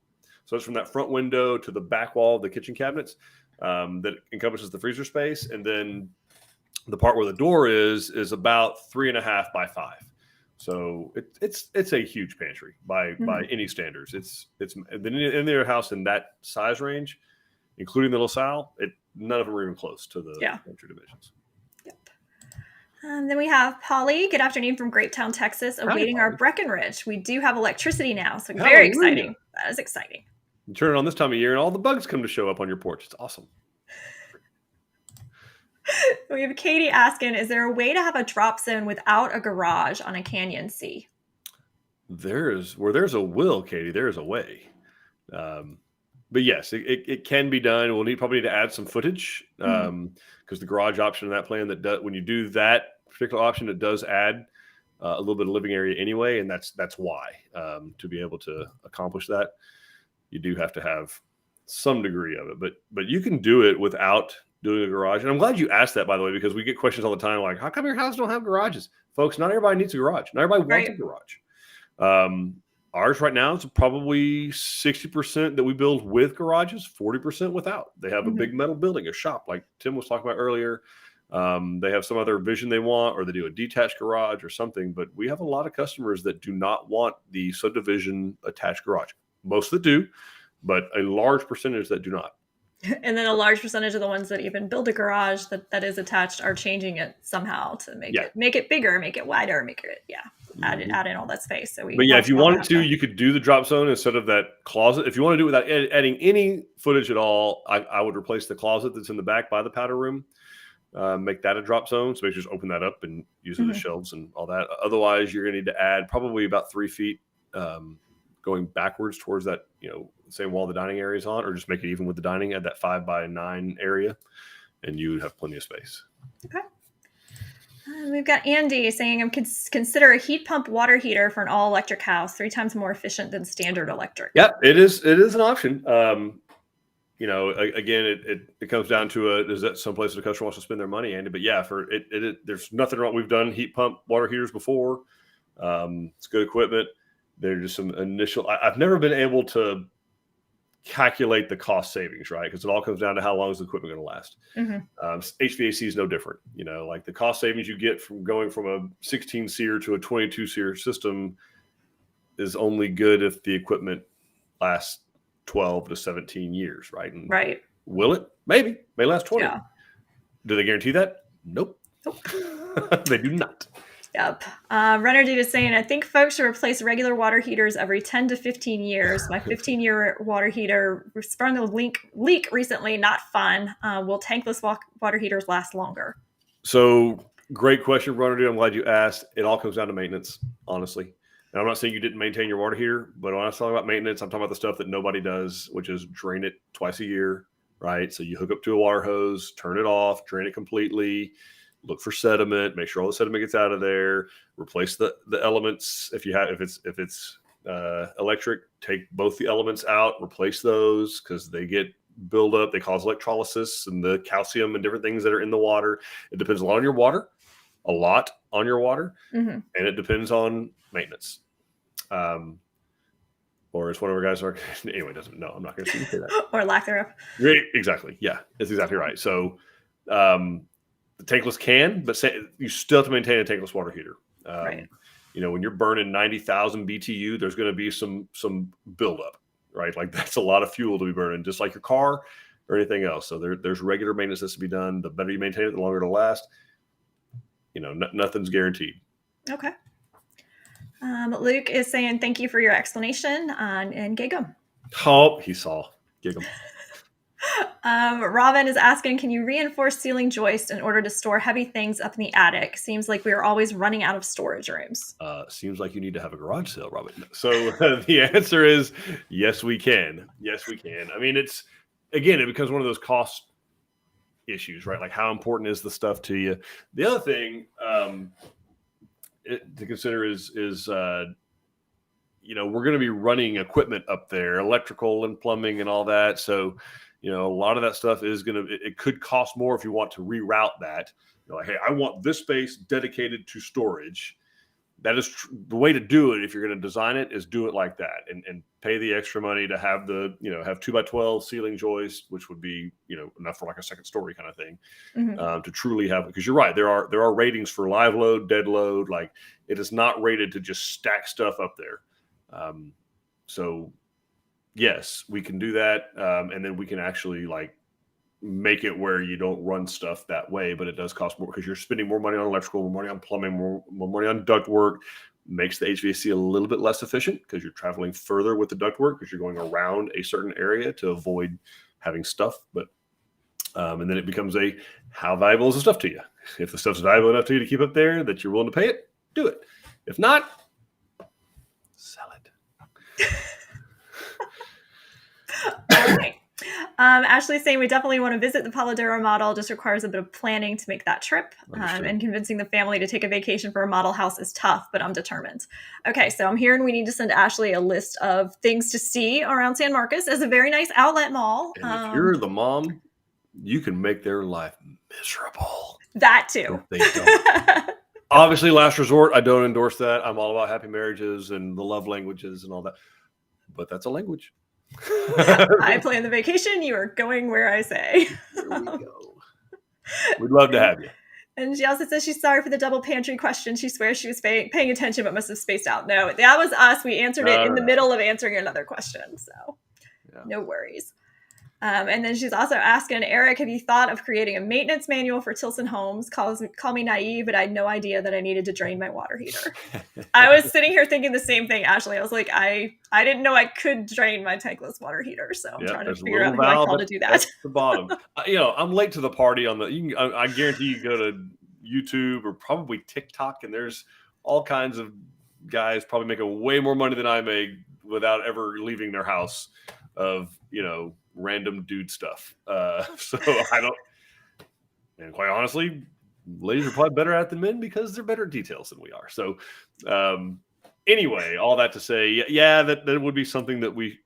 So it's from that front window to the back wall of the kitchen cabinets that encompasses the freezer space, and then the part where the door is about 3.5 by 5. So it's a huge pantry by any standards. It's in their house in that size range, including the LaSalle. None of them are even close to the pantry dimensions. Yep. Then we have Polly. Good afternoon from Grapetown, Texas. Awaiting our Breckenridge. We do have electricity now, so very exciting. That is exciting. You turn it on this time of year, and all the bugs come to show up on your porch. It's awesome. We have Katie asking, is there a way to have a drop zone without a garage on a Canyon C? Where there's a will, Katie, there is a way. But yes, it can be done. We'll probably need to add some footage because the garage option in that plan when you do that particular option, it does add a little bit of living area anyway, and that's why to be able to accomplish that, you do have to have some degree of it. But you can do it without doing a garage. And I'm glad you asked that, by the way, because we get questions all the time like, how come your house don't have garages? Folks, not everybody needs a garage. Not everybody wants a garage. Ours right now is probably 60% that we build with garages, 40% without. They have a big metal building, a shop, like Tim was talking about earlier. They have some other vision they want, or they do a detached garage or something. But we have a lot of customers that do not want the subdivision attached garage. Most that do, but a large percentage that do not. And then a large percentage of the ones that even build a garage that is attached are changing it somehow to make it bigger, make it wider, add in all that space. So if you wanted to, you could do the drop zone instead of that closet. If you want to do it without adding any footage at all, I would replace the closet that's in the back by the powder room. Make that a drop zone. So maybe just open that up and use it as shelves and all that. Otherwise, you're going to need to add probably about 3 feet going backwards towards that, same wall the dining area is on, or just make it even with the dining at that 5 by 9 area, and you would have plenty of space. Okay. We've got Andy saying, consider a heat pump water heater for an all electric house, 3 times more efficient than standard electric. Yeah, it is an option. Again, it comes down to is that someplace the customer wants to spend their money, Andy? But yeah, for it there's nothing wrong. We've done heat pump water heaters before. It's good equipment. There's just some initial. I've never been able to calculate the cost savings, right? Because it all comes down to how long is the equipment going to last. HVAC is no different. Like the cost savings you get from going from a 16 SEER to a 22 SEER system is only good if the equipment lasts 12 to 17 years, right? And right. Will it? Maybe. May last 20. Yeah. Do they guarantee that? Nope. They do not. Yep. Runner Dude is saying, I think folks should replace regular water heaters every 10 to 15 years. My 15-year water heater sprung a leak recently. Not fun. Will tankless water heaters last longer? So great question, Runner Dude. I'm glad you asked. It all comes down to maintenance, honestly. And I'm not saying you didn't maintain your water heater, but when I was talking about maintenance, I'm talking about the stuff that nobody does, which is drain it twice a year, right? So you hook up to a water hose, turn it off, drain it completely. Look for sediment, make sure all the sediment gets out of there, replace the elements. If it's electric, take both the elements out, replace those because they get build up. They cause electrolysis and the calcium and different things that are in the water. It depends a lot on your water, and it depends on maintenance. Or as one of our guys are, anyway, doesn't know. I'm not going to say that. Or lack thereof. Exactly. Yeah, that's exactly right. So, The tankless can, but you still have to maintain a tankless water heater. Right. When you're burning 90,000 BTU, there's going to be some buildup, right? Like that's a lot of fuel to be burning, just like your car or anything else. So there's regular maintenance that's to be done. The better you maintain it, the longer it'll last. Nothing's guaranteed. Okay. Luke is saying thank you for your explanation and gig 'em. Oh, he saw gig 'em. Robin is asking, can you reinforce ceiling joist in order to store heavy things up in the attic? Seems like we are always running out of storage rooms. Seems like you need to have a garage sale, Robin. So the answer is yes, we can. Yes, we can. I mean, it becomes one of those cost issues, right? Like how important is the stuff to you? The other thing to consider is we're going to be running equipment up there, electrical and plumbing and all that. So, a lot of that stuff it could cost more if you want to reroute that. Like, hey, I want this space dedicated to storage. That is the way to do it. If you're going to design it, is do it like that and pay the extra money to have have 2x12 ceiling joist, which would be, enough for like a second story kind of thing, to truly have, because you're right. There are ratings for live load, dead load. Like it is not rated to just stack stuff up there. So yes, we can do that. And then we can actually make it where you don't run stuff that way, but it does cost more because you're spending more money on electrical, more money on plumbing, more money on duct work. Makes the HVAC a little bit less efficient because you're traveling further with the duct work because you're going around a certain area to avoid having stuff. But and then it becomes how valuable is the stuff to you? If the stuff's valuable enough to you to keep up there that you're willing to pay it, do it. If not, sell it. All right. Ashley's saying we definitely want to visit the Paladero model. Just requires a bit of planning to make that trip. And convincing the family to take a vacation for a model house is tough, but I'm determined. Okay, so I'm hearing we need to send Ashley a list of things to see around San Marcos. It's a very nice outlet mall. And if you're the mom, you can make their life miserable. That too. If they don't. Obviously, last resort, I don't endorse that. I'm all about happy marriages and the love languages and all that. But that's a language. I plan the vacation. You are going where I say. There we go. We'd love to have you. And she also says she's sorry for the double pantry question. She swears she was paying attention but must have spaced out. No, that was us. We answered it in the middle of answering another question. So no worries. And then she's also asking, Eric, have you thought of creating a maintenance manual for Tilson Homes? Call me naive, but I had no idea that I needed to drain my water heater. I was sitting here thinking the same thing, Ashley. I was like, I didn't know I could drain my tankless water heater, so I'm trying to figure out who I call to do that. At the bottom. I'm late to the party on I guarantee you go to YouTube or probably TikTok, and there's all kinds of guys probably making way more money than I make without ever leaving their house of, random dude stuff. So I don't, and quite honestly, ladies are probably better at it than men because they're better at details than we are. So anyway, all that to say, that would be something that we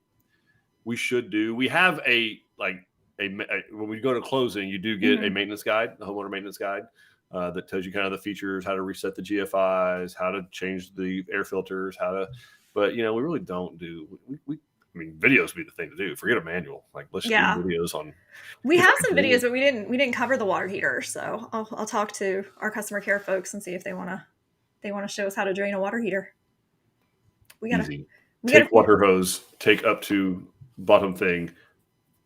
should do. We have when we go to closing, you do get a maintenance guide, a homeowner maintenance guide, that tells you kind of the features, how to reset the GFIs, how to change the air filters, but we really don't do, videos would be the thing to do. Forget a manual. Let's do videos on. We have some videos, but we didn't cover the water heater. So I'll talk to our customer care folks and see if they want to show us how to drain a water heater. Take water hose, take up to bottom thing,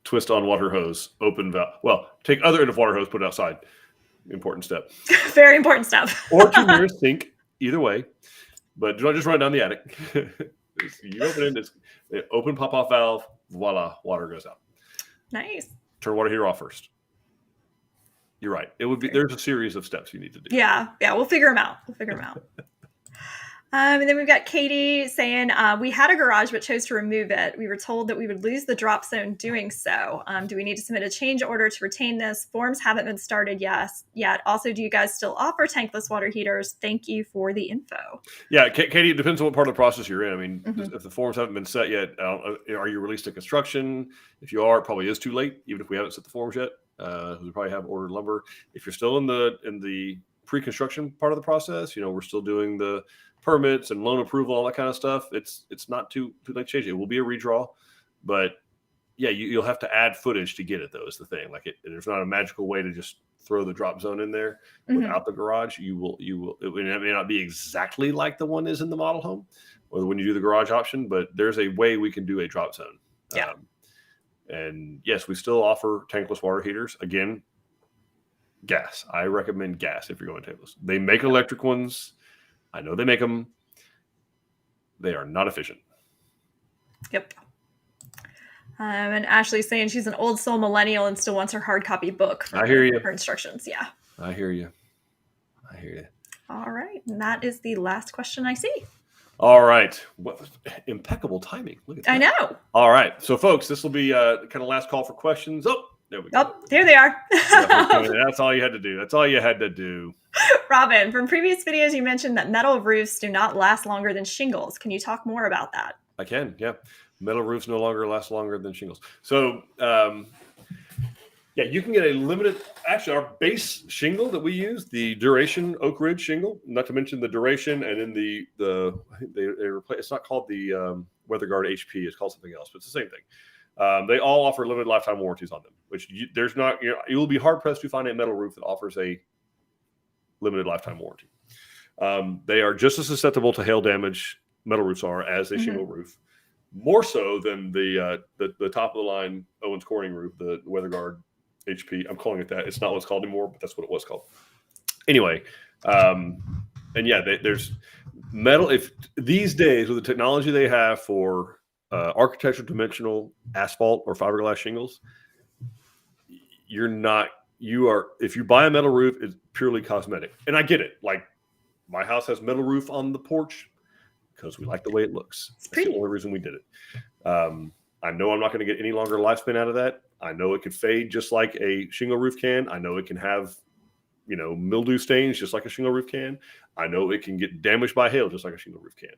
twist on water hose, open valve. Well, take other end of water hose, put it outside. Important step. Very important step. Or to nearest sink, either way. But do not just run down the attic. You open it, open pop-off valve, voila, water goes out. Nice. Turn water heater off first. You're right. It would be, there's a series of steps you need to do. Yeah, we'll figure them out. And then we've got Katie saying, we had a garage but chose to remove it. We were told that we would lose the drop zone doing so. Do we need to submit a change order to retain this? Forms haven't been started yet. Also, do you guys still offer tankless water heaters? Thank you for the info. Yeah, Katie, it depends on what part of the process you're in. If the forms haven't been set yet, are you released to construction? If you are, it probably is too late, even if we haven't set the forms yet. We probably have ordered lumber. If you're still in the pre-construction part of the process, we're still doing the permits and loan approval, all that kind of stuff. It's not too late to change. It will be a redraw, but you'll have to add footage to get it though, is the thing. There's not a magical way to just throw the drop zone in there without the garage, you will. It may not be exactly like the one is in the model home, or when you do the garage option, but there's a way we can do a drop zone. Yeah. And yes, we still offer tankless water heaters. Again, gas. I recommend gas if you're going tankless. They make electric ones. I know they make them. They are not efficient. Yep. And Ashley's saying she's an old soul millennial and still wants her hard copy book. I hear you. Her instructions. Yeah. I hear you. All right. And that is the last question I see. All right. What impeccable timing. Look at that. I know. All right. So, folks, this will be kind of last call for questions. Oh, there we go. Oh, there they are. That's all you had to do. That's all you had to do. Robin, from previous videos, you mentioned that metal roofs do not last longer than shingles. Can you talk more about that? I can. Yeah. Metal roofs no longer last longer than shingles. So, yeah, you can get a limited. Actually, our base shingle that we use, the Duration Oak Ridge shingle, not to mention the Duration, and then they replace. It's not called the WeatherGuard HP. It's called something else, but it's the same thing. They all offer limited lifetime warranties on them, which there's not. You will be hard pressed to find a metal roof that offers a limited lifetime warranty. They are just as susceptible to hail damage. Metal roofs are as a shingle roof, more so than the top of the line Owens Corning roof, the WeatherGuard HP. I'm calling it that. It's not what it's called anymore, but that's what it was called. Anyway, and yeah, there's metal. If these days with the technology they have for architectural dimensional asphalt or fiberglass shingles, if you buy a metal roof, it's purely cosmetic. And I get it. Like, my house has metal roof on the porch because we like the way it looks. It's the only reason we did it. I know I'm not going to get any longer lifespan out of that. I know it could fade just like a shingle roof can. I know it can have, mildew stains just like a shingle roof can. I know it can get damaged by hail just like a shingle roof can.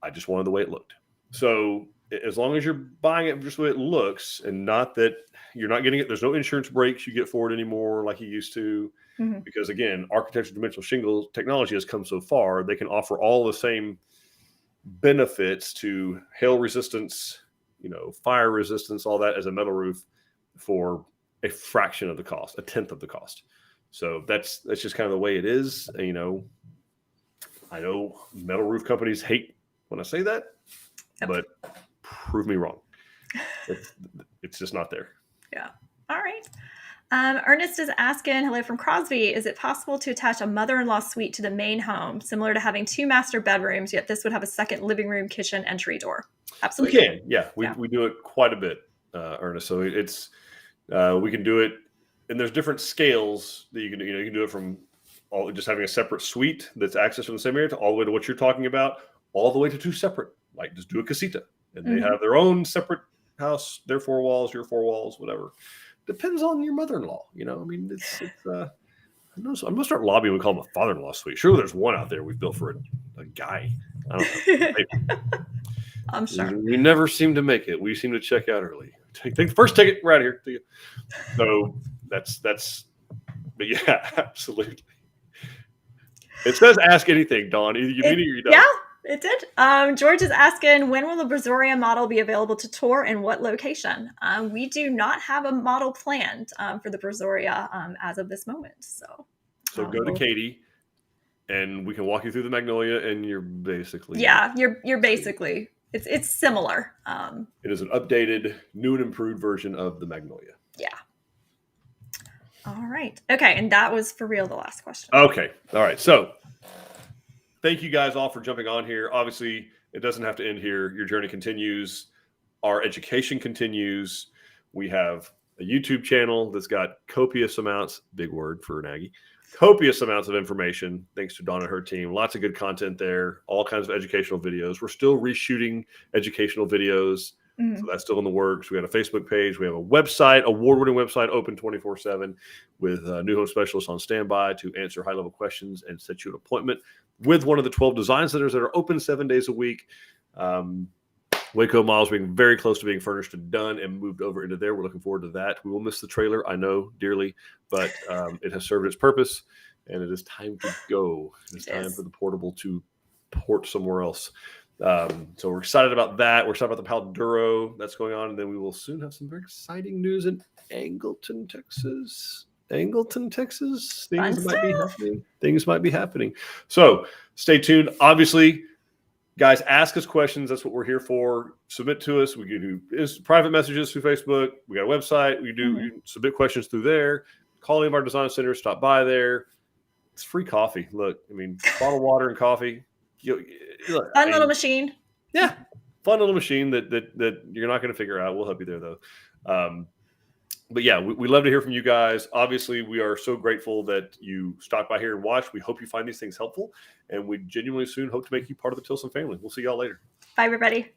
I just wanted the way it looked. So as long as you're buying it just the way it looks, and not that you're not getting it, there's no insurance breaks you get for it anymore like you used to. Because again, architectural dimensional shingle technology has come so far, they can offer all the same benefits to hail resistance, fire resistance, all that as a metal roof for a fraction of the cost, a tenth of the cost. So that's just kind of the way it is. I know metal roof companies hate when I say that, but prove me wrong. It's just not there. Yeah. All right. Ernest is asking, hello from Crosby, is it possible to attach a mother-in-law suite to the main home, similar to having 2 master bedrooms, yet this would have a second living room, kitchen, entry door? Absolutely. We can. Yeah. We do it quite a bit, Ernest. So it's, we can do it, and there's different scales that you can do. You can do it from just having a separate suite that's accessed from the same area to all the way to what you're talking about, all the way to 2 separate, like just do a casita, and they have their own separate house, their 4 walls, your 4 walls, whatever. Depends on your mother-in-law, I mean, it's I'm going to start lobbying. We call them a father-in-law suite. Surely there's one out there we've built for a guy. I don't know. Maybe. I'm sure. We never seem to make it. We seem to check out early. Take the first ticket. We're out of here. So that's, but yeah, absolutely. It says ask anything, Dawn. Either you mean it or you don't. Yeah. It did. George is asking, when will the Brazoria model be available to tour and what location? We do not have a model planned for the Brazoria as of this moment. So go to Katie and we can walk you through the Magnolia, and you're basically. Yeah, you're basically, it's similar. It is an updated, new and improved version of the Magnolia. Yeah. All right. Okay. And that was for real the last question. Okay. All right. So thank you guys all for jumping on here. Obviously, it doesn't have to end here. Your journey continues. Our education continues. We have a YouTube channel that's got copious amounts, big word for an Aggie, copious amounts of information, thanks to Dawn and her team. Lots of good content there, all kinds of educational videos. We're still reshooting educational videos. So that's still in the works. We got a Facebook page. We have a website, award-winning website, open 24/7 with new home specialists on standby to answer high-level questions and set you an appointment with one of the 12 design centers that are open 7 days a week. Waco Miles being very close to being furnished and done and moved over into there. We're looking forward to that. We will miss the trailer, I know, dearly, but it has served its purpose, and it is time to go. It's time for the portable to port somewhere else. So we're excited about that. We're excited about the Pal Duro that's going on, and then we will soon have some very exciting news in Angleton, Texas. Angleton, Texas. Things Fun might be stuff. happening. Things might be happening. So stay tuned. Obviously, guys, ask us questions. That's what we're here for. Submit to us. We can do private messages through Facebook. We got a website. We do you submit questions through there. Call any of our design centers. Stop by there. It's free coffee. Look, I mean, bottled water and coffee. Fun little machine. Yeah, fun little machine that you're not going to figure out. We'll help you there though. But yeah, we love to hear from you guys. Obviously, we are so grateful that you stopped by here and watched. We hope you find these things helpful, and we genuinely soon hope to make you part of the Tilson family. We'll see y'all later. Bye, everybody.